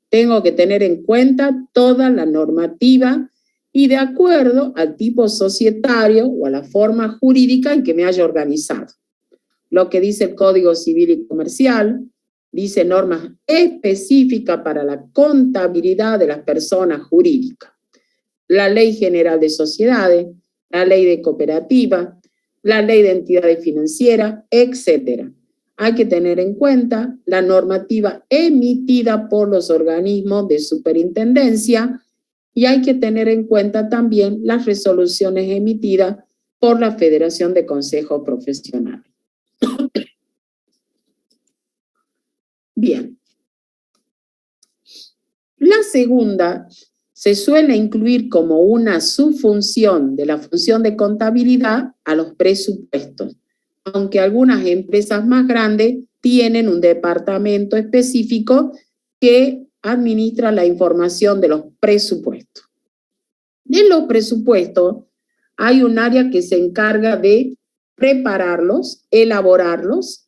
Tengo que tener en cuenta toda la normativa y de acuerdo al tipo societario o a la forma jurídica en que me haya organizado. Lo que dice el Código Civil y Comercial, dice normas específicas para la contabilidad de las personas jurídicas. La Ley General de Sociedades, la Ley de Cooperativas, la Ley de Entidades Financieras, etc. Hay que tener en cuenta la normativa emitida por los organismos de superintendencia y hay que tener en cuenta también las resoluciones emitidas por la Federación de Consejos Profesionales. Bien. La segunda se suele incluir como una subfunción de la función de contabilidad a los presupuestos, aunque algunas empresas más grandes tienen un departamento específico que administra la información de los presupuestos. En los presupuestos hay un área que se encarga de prepararlos, elaborarlos,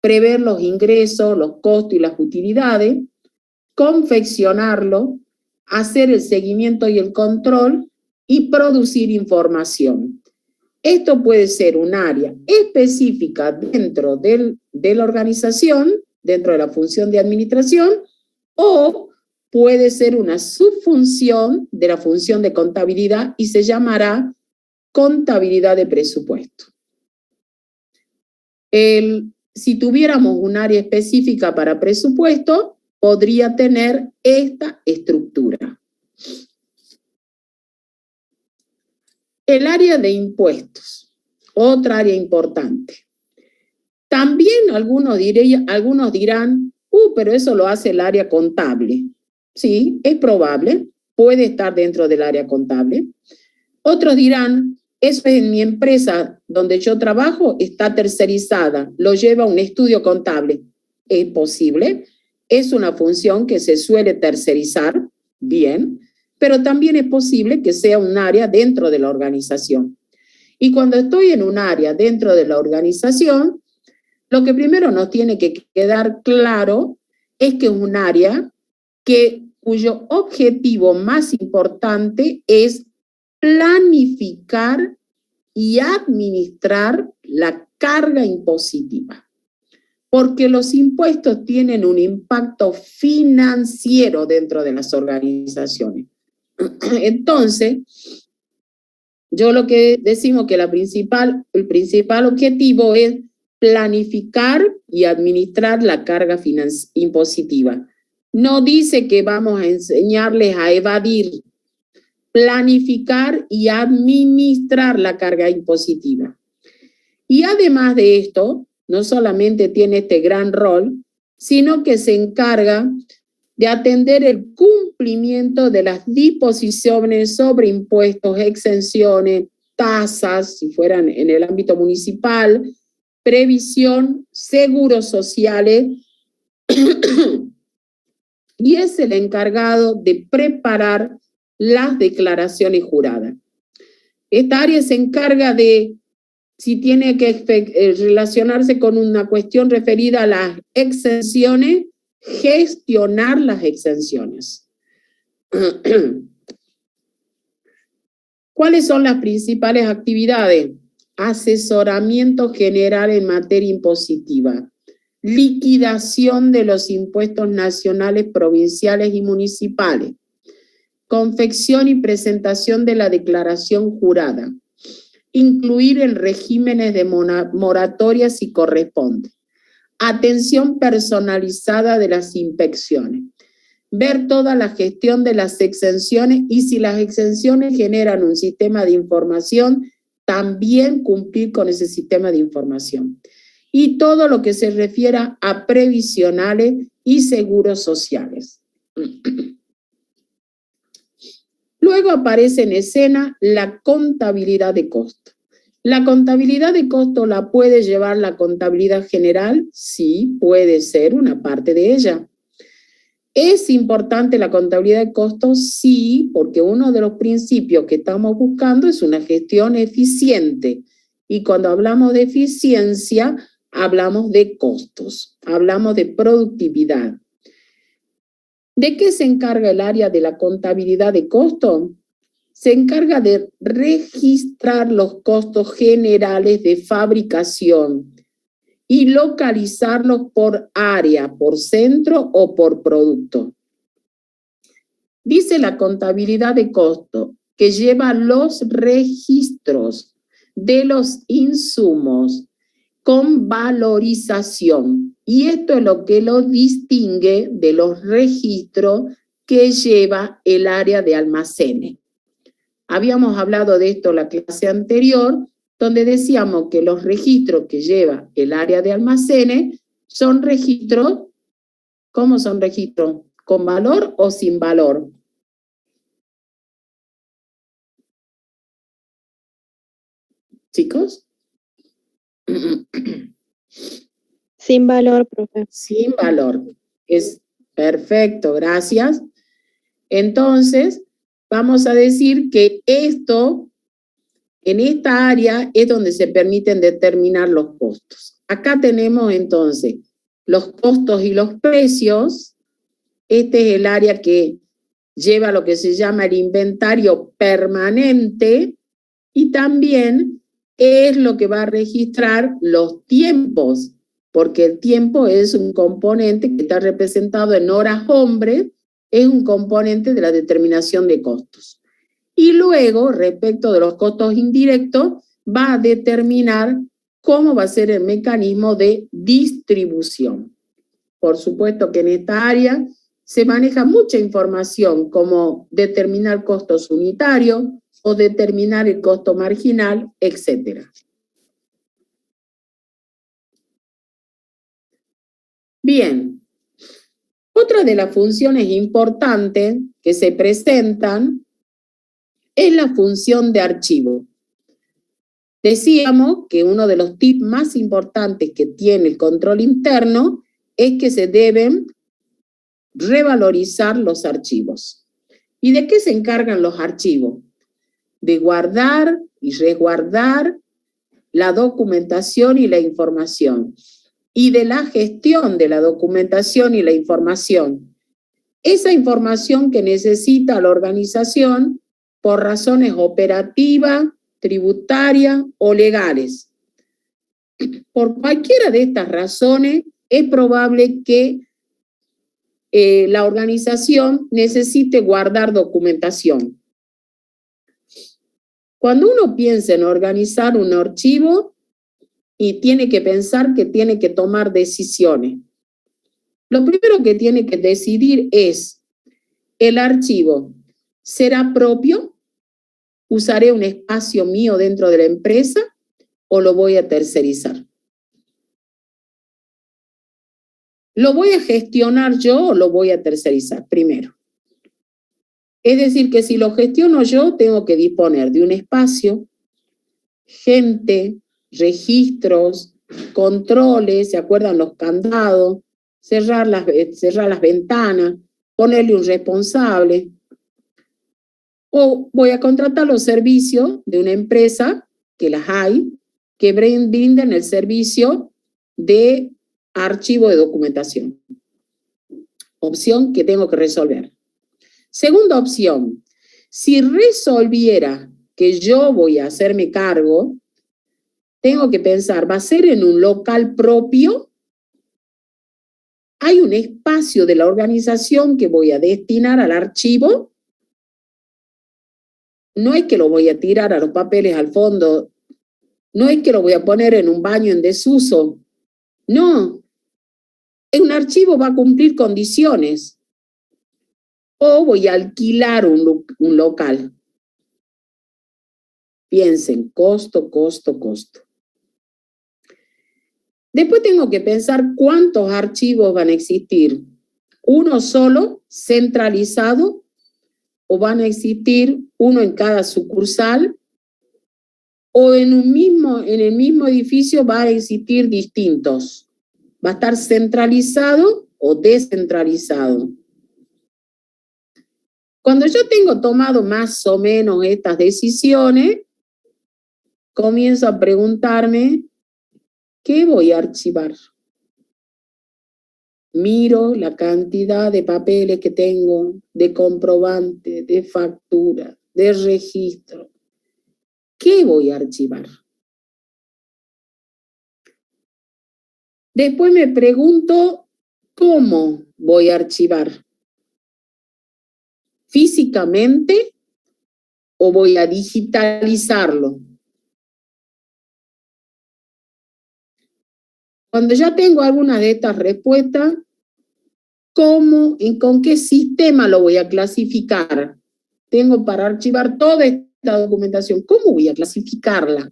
prever los ingresos, los costos y las utilidades, confeccionarlo, hacer el seguimiento y el control y producir información. Esto puede ser un área específica dentro de la organización, dentro de la función de administración, o puede ser una subfunción de la función de contabilidad y se contabilidad de presupuesto. Si tuviéramos un área específica para presupuesto, podría tener esta estructura. El área de impuestos, otra área importante. También algunos dirán, pero eso lo hace el área contable. Sí, es probable, puede estar dentro del área contable. Otros dirán, eso es en mi empresa donde yo trabajo, está tercerizada, lo lleva un estudio contable. Es posible. Es una función que se suele tercerizar, bien, pero también es posible que sea un área dentro de la organización. Y cuando estoy en un área dentro de la organización, lo que primero nos tiene que quedar claro es que es un área cuyo objetivo más importante es planificar y administrar la carga impositiva. Porque los impuestos tienen un impacto financiero dentro de las organizaciones. Entonces, yo lo que decimos que el principal objetivo es planificar y administrar la carga impositiva. No dice que vamos a enseñarles a evadir, planificar y administrar la carga impositiva. Y además de esto, no solamente tiene este gran rol, sino que se encarga de atender el cumplimiento de las disposiciones sobre impuestos, exenciones, tasas, si fueran en el ámbito municipal, previsión, seguros sociales, y es el encargado de preparar las declaraciones juradas. Esta área se encarga de, si tiene que relacionarse con una cuestión referida a las exenciones, gestionar las exenciones. ¿Cuáles son las principales actividades? Asesoramiento general en materia impositiva, liquidación de los impuestos nacionales, provinciales y municipales, confección y presentación de la declaración jurada, incluir en regímenes de moratoria si corresponde, atención personalizada de las inspecciones, ver toda la gestión de las exenciones y si las exenciones generan un sistema de información, también cumplir con ese sistema de información. Y todo lo que se refiera a previsionales y seguros sociales. Luego aparece en escena la contabilidad de costo. ¿La contabilidad de costo la puede llevar la contabilidad general? Sí, puede ser una parte de ella. ¿Es importante la contabilidad de costos? Sí, porque uno de los principios que estamos buscando es una gestión eficiente. Y cuando hablamos de eficiencia, hablamos de costos, hablamos de productividad. ¿De qué se encarga el área de la contabilidad de costos? Se encarga de registrar los costos generales de fabricación y localizarlos por área, por centro o por producto. Dice la contabilidad de costo que lleva los registros de los insumos con valorización. Y esto es lo que lo distingue de los registros que lleva el área de almacenes. Habíamos hablado de esto en la clase anterior, donde decíamos que los registros que lleva el área de almacenes son registros, ¿cómo son registros? ¿Con valor o sin valor? ¿Chicos? Sin valor, profe. Sin valor. Es perfecto, gracias. Entonces, vamos a decir que esto, en esta área, es donde se permiten determinar los costos. Acá tenemos entonces los costos y los precios. Este es el área que lleva lo que se llama el inventario permanente y también es lo que va a registrar los tiempos, porque el tiempo es un componente que está representado en horas hombre, es un componente de la determinación de costos. Y luego, respecto de los costos indirectos, va a determinar cómo va a ser el mecanismo de distribución. Por supuesto que en esta área se maneja mucha información como determinar costos unitarios o determinar el costo marginal, etc. Bien, otra de las funciones importantes que se presentan es la función de archivo. Decíamos que uno de los tips más importantes que tiene el control interno es que se deben revalorizar los archivos. ¿Y de qué se encargan los archivos? De guardar y resguardar la documentación y la información, y de la gestión de la documentación y la información. Esa información que necesita la organización por razones operativas, tributarias o legales. Por cualquiera de estas razones, es probable que la organización necesite guardar documentación. Cuando uno piensa en organizar un archivo y tiene que pensar que tiene que tomar decisiones, lo primero que tiene que decidir es: ¿el archivo será propio? ¿Usaré un espacio mío dentro de la empresa o lo voy a tercerizar? ¿Lo voy a gestionar yo o lo voy a tercerizar primero? Es decir, que si lo gestiono yo, tengo que disponer de un espacio, gente, registros, controles, ¿se acuerdan los candados? Cerrar las ventanas, ponerle un responsable. O voy a contratar los servicios de una empresa, que las hay, que brinden el servicio de archivo de documentación. Opción que tengo que resolver. Segunda opción, si resolviera que yo voy a hacerme cargo, tengo que pensar, ¿va a ser en un local propio? ¿Hay un espacio de la organización que voy a destinar al archivo? No es que lo voy a tirar a los papeles al fondo, no es que lo voy a poner en un baño en desuso, no. Un archivo va a cumplir condiciones. O voy a alquilar un local. Piensen, costo, costo, costo. Después tengo que pensar cuántos archivos van a existir. ¿Uno solo, centralizado? ¿O van a existir uno en cada sucursal? ¿O en el mismo edificio va a existir distintos? ¿Va a estar centralizado o descentralizado? Cuando yo tengo tomado más o menos estas decisiones, comienzo a preguntarme, ¿qué voy a archivar? Miro la cantidad de papeles que tengo, de comprobante, de factura, de registro. ¿Qué voy a archivar? Después me pregunto, ¿cómo voy a archivar? ¿Físicamente o voy a digitalizarlo? Cuando ya tengo alguna de estas respuestas, ¿cómo y con qué sistema lo voy a clasificar? Tengo para archivar toda esta documentación. ¿Cómo voy a clasificarla?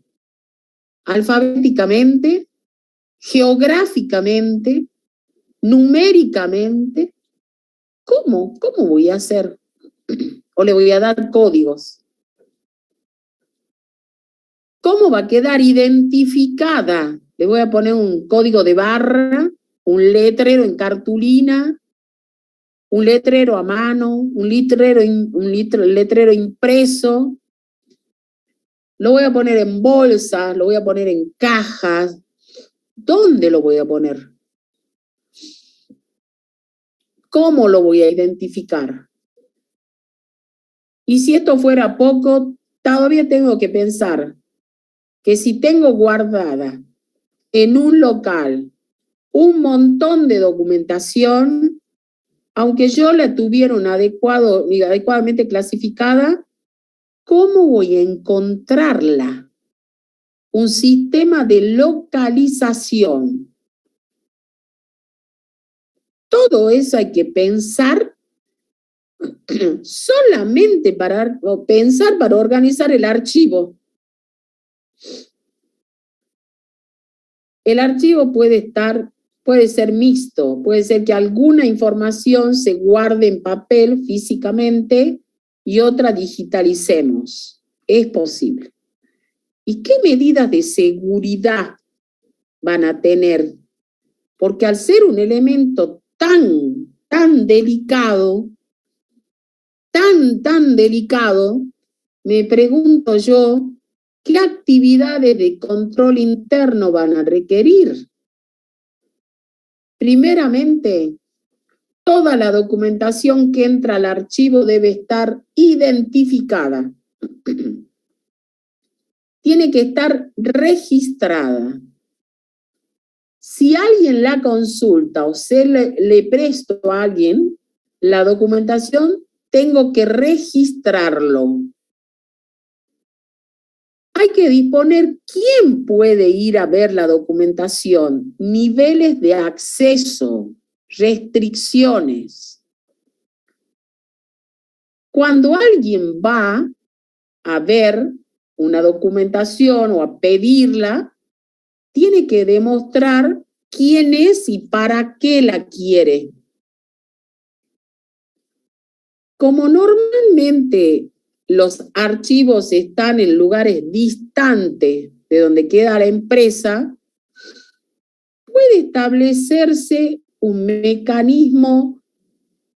¿Alfabéticamente? ¿Geográficamente? ¿Numéricamente? ¿Cómo? ¿Cómo voy a hacer? O le voy a dar códigos. ¿Cómo va a quedar identificada? Le voy a poner un código de barra, un letrero en cartulina, un letrero a mano, un letrero impreso. Lo voy a poner en bolsas, lo voy a poner en cajas. ¿Dónde lo voy a poner? ¿Cómo lo voy a identificar? Y si esto fuera poco, todavía tengo que pensar que si tengo guardada en un local un montón de documentación, aunque yo la tuviera adecuadamente clasificada, ¿cómo voy a encontrarla? Un sistema de localización. Todo eso hay que pensar solamente para organizar el archivo. El archivo puede ser mixto, puede ser que alguna información se guarde en papel físicamente y otra digitalicemos. Es posible. ¿Y qué medidas de seguridad van a tener? Porque al ser un elemento tan delicado, tan delicado, me pregunto yo, ¿qué actividades de control interno van a requerir? Primeramente, toda la documentación que entra al archivo debe estar identificada. Tiene que estar registrada. Si alguien la consulta o le presto a alguien la documentación, tengo que registrarlo. Hay que disponer quién puede ir a ver la documentación, niveles de acceso, restricciones. Cuando alguien va a ver una documentación o a pedirla, tiene que demostrar quién es y para qué la quiere. Como normalmente los archivos están en lugares distantes de donde queda la empresa, puede establecerse un mecanismo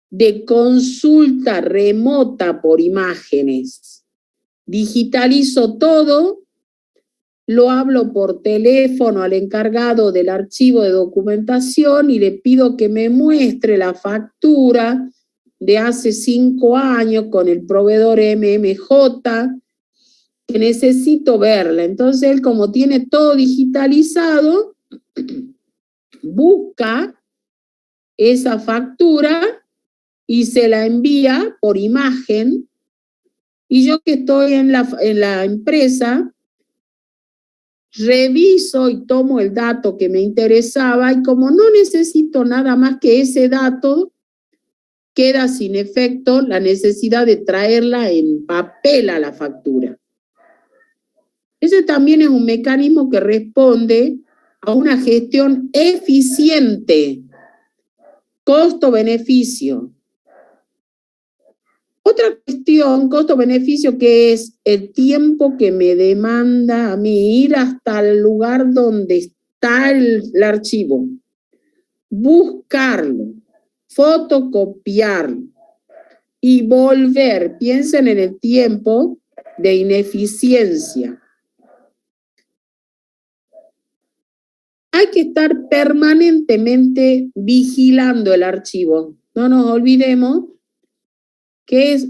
de consulta remota por imágenes. Digitalizo todo, lo hablo por teléfono al encargado del archivo de documentación y le pido que me muestre la factura de hace 5 años con el proveedor MMJ, que necesito verla. Entonces él, como tiene todo digitalizado, busca esa factura y se la envía por imagen, y yo que estoy en la empresa, reviso y tomo el dato que me interesaba, y como no necesito nada más que ese dato, queda sin efecto la necesidad de traerla en papel a la factura. Ese también es un mecanismo que responde a una gestión eficiente, costo-beneficio. Otra cuestión, costo-beneficio, que es el tiempo que me demanda a mí ir hasta el lugar donde está el archivo, buscarlo, fotocopiarlo y volver. Piensen en el tiempo de ineficiencia. Hay que estar permanentemente vigilando el archivo. No nos olvidemos que es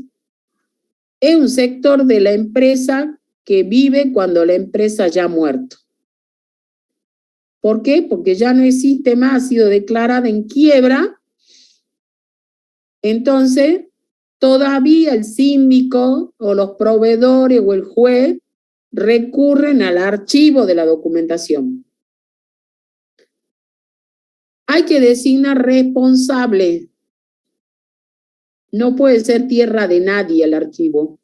un sector de la empresa que vive cuando la empresa ya ha muerto. ¿Por qué? Porque ya no existe más, ha sido declarada en quiebra. Entonces, todavía el síndico o los proveedores o el juez recurren al archivo de la documentación. Hay que designar responsable. No puede ser tierra de nadie el archivo.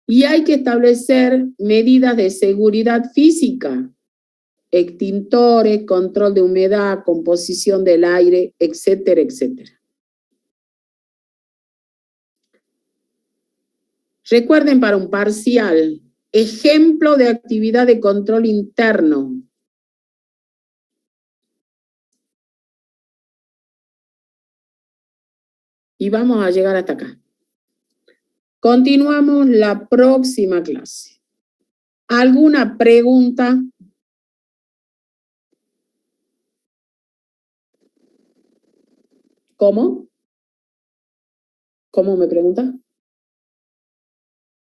Y hay que establecer medidas de seguridad física, extintores, control de humedad, composición del aire, etcétera, etcétera. Recuerden, para un parcial, ejemplo de actividad de control interno. Y vamos a llegar hasta acá. Continuamos la próxima clase. ¿Alguna pregunta? ¿Cómo? ¿Cómo me pregunta?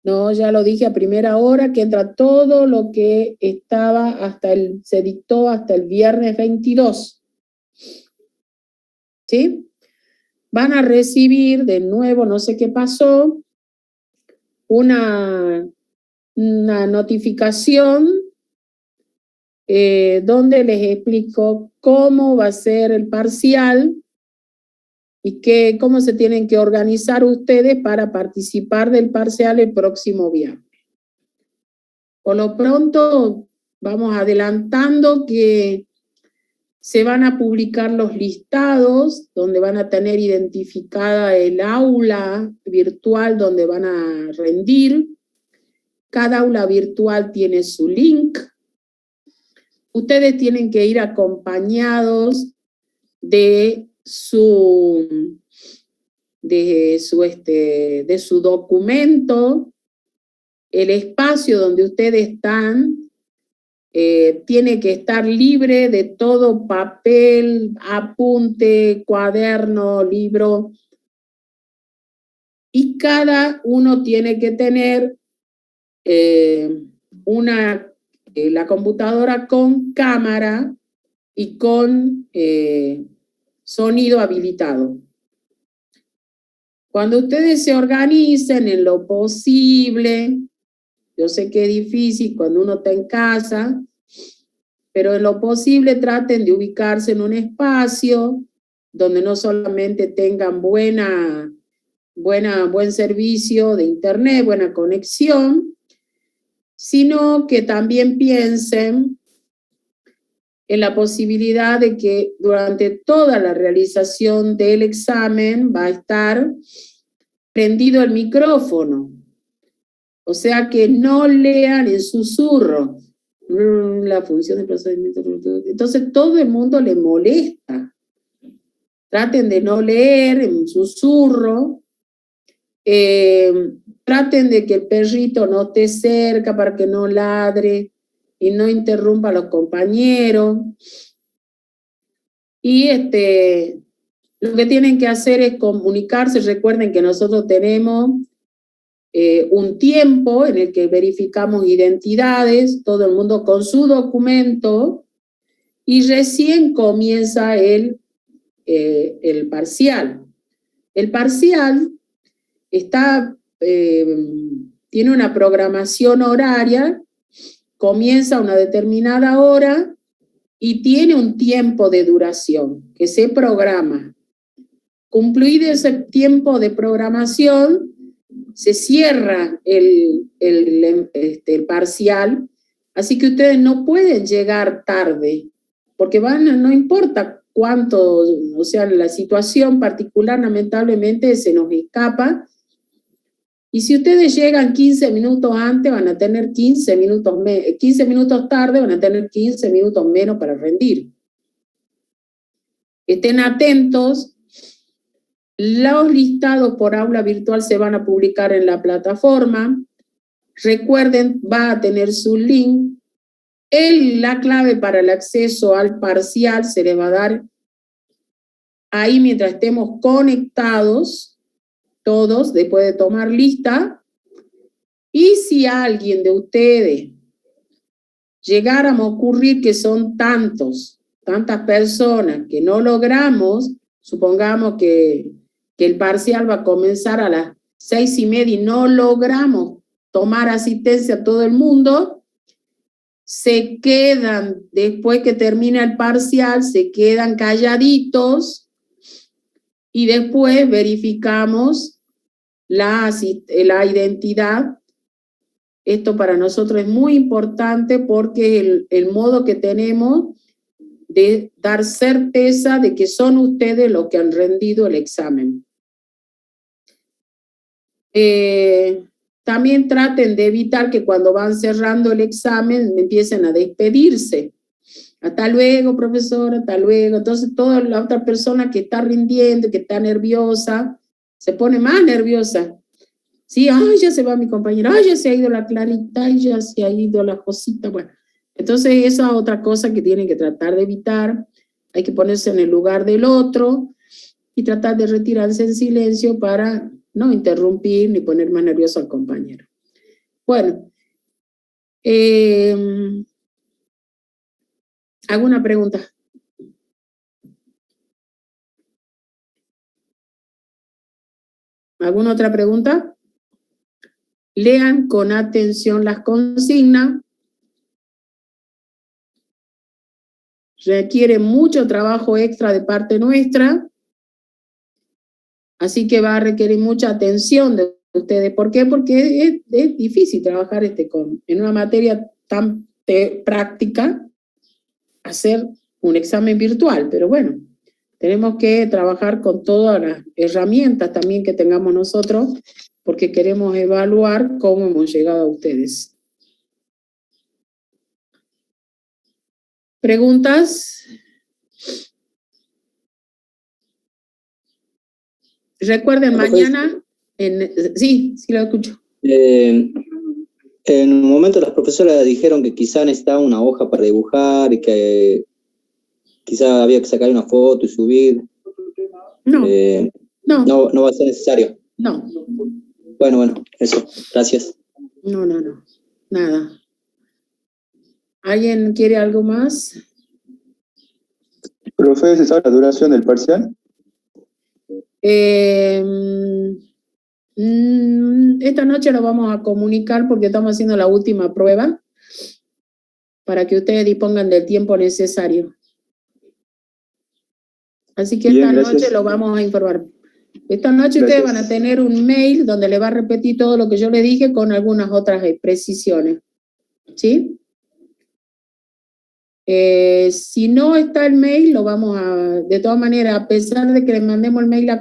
No, ya lo dije a primera hora, que entra todo lo que estaba se dictó hasta el viernes 22. ¿Sí? Van a recibir de nuevo, no sé qué pasó, una notificación donde les explico cómo va a ser el parcial y cómo se tienen que organizar ustedes para participar del parcial el próximo viernes. Por lo pronto, vamos adelantando que se van a publicar los listados donde van a tener identificada el aula virtual donde van a rendir. Cada aula virtual tiene su link. Ustedes tienen que ir acompañados de su documento. El espacio donde ustedes están tiene que estar libre de todo papel, apunte, cuaderno, libro. Y cada uno tiene que tener la computadora con cámara y con sonido habilitado. Cuando ustedes se organicen en lo posible, yo sé que es difícil cuando uno está en casa, pero en lo posible traten de ubicarse en un espacio donde no solamente tengan buen servicio de internet, buena conexión, sino que también piensen en la posibilidad de que durante toda la realización del examen va a estar prendido el micrófono. O sea, que no lean en susurro la función del procedimiento. Entonces todo el mundo le molesta. Traten de no leer en susurro. Traten de que el perrito no esté cerca para que no ladre y no interrumpa a los compañeros. Y lo que tienen que hacer es comunicarse. Recuerden que nosotros tenemos un tiempo en el que verificamos identidades, todo el mundo con su documento, y recién comienza el parcial. El parcial tiene una programación horaria, comienza a una determinada hora y tiene un tiempo de duración que se programa. Concluido ese tiempo de programación, se cierra el parcial, así que ustedes no pueden llegar tarde, porque no importa cuánto, o sea, la situación particular lamentablemente se nos escapa, y si ustedes llegan 15 minutos antes, van a tener 15 minutos tarde, van a tener 15 minutos menos para rendir. Estén atentos. Los listados por aula virtual se van a publicar en la plataforma. Recuerden, va a tener su link. La clave para el acceso al parcial se les va a dar ahí mientras estemos conectados, todos, después de tomar lista. Y si alguien de ustedes llegáramos a ocurrir que son tantas personas que no logramos, supongamos que el parcial va a comenzar a las 6:30 y no logramos tomar asistencia a todo el mundo, se quedan, después que termina el parcial, se quedan calladitos y después verificamos la identidad. Esto para nosotros es muy importante porque es el modo que tenemos de dar certeza de que son ustedes los que han rendido el examen. también traten de evitar que cuando van cerrando el examen empiecen a despedirse. Hasta luego, profesor, hasta luego. Entonces, toda la otra persona que está rindiendo, que está nerviosa, se pone más nerviosa. Sí, ay, ya se va mi compañera, ay, ya se ha ido la Clarita, ay, ya se ha ido la Josita. Bueno, entonces esa es otra cosa que tienen que tratar de evitar. Hay que ponerse en el lugar del otro y tratar de retirarse en silencio para no interrumpir ni poner más nervioso al compañero. Bueno, ¿alguna pregunta? ¿Alguna otra pregunta? Lean con atención las consignas. Requiere mucho trabajo extra de parte nuestra, así que va a requerir mucha atención de ustedes. ¿Por qué? Porque es difícil trabajar en una materia tan práctica, hacer un examen virtual, pero bueno, tenemos que trabajar con todas las herramientas también que tengamos nosotros, porque queremos evaluar cómo hemos llegado a ustedes. ¿Preguntas? Recuerden, mañana... Sí, lo escucho. En un momento las profesoras dijeron que quizá necesitaba una hoja para dibujar y que quizá había que sacar una foto y subir. No, no va a ser necesario. No. Bueno, eso. Gracias. No, nada. ¿Alguien quiere algo más? Profe, ¿se sabe la duración del parcial? Esta noche lo vamos a comunicar porque estamos haciendo la última prueba para que ustedes dispongan del tiempo necesario. Así que Bien, esta gracias. noche lo vamos a informar. Esta noche Gracias. ustedes van a tener un mail donde le va a repetir todo lo que yo le dije con algunas otras precisiones. ¿Sí? Si no está el mail, lo vamos a, de todas maneras, a pesar de que le mandemos el mail a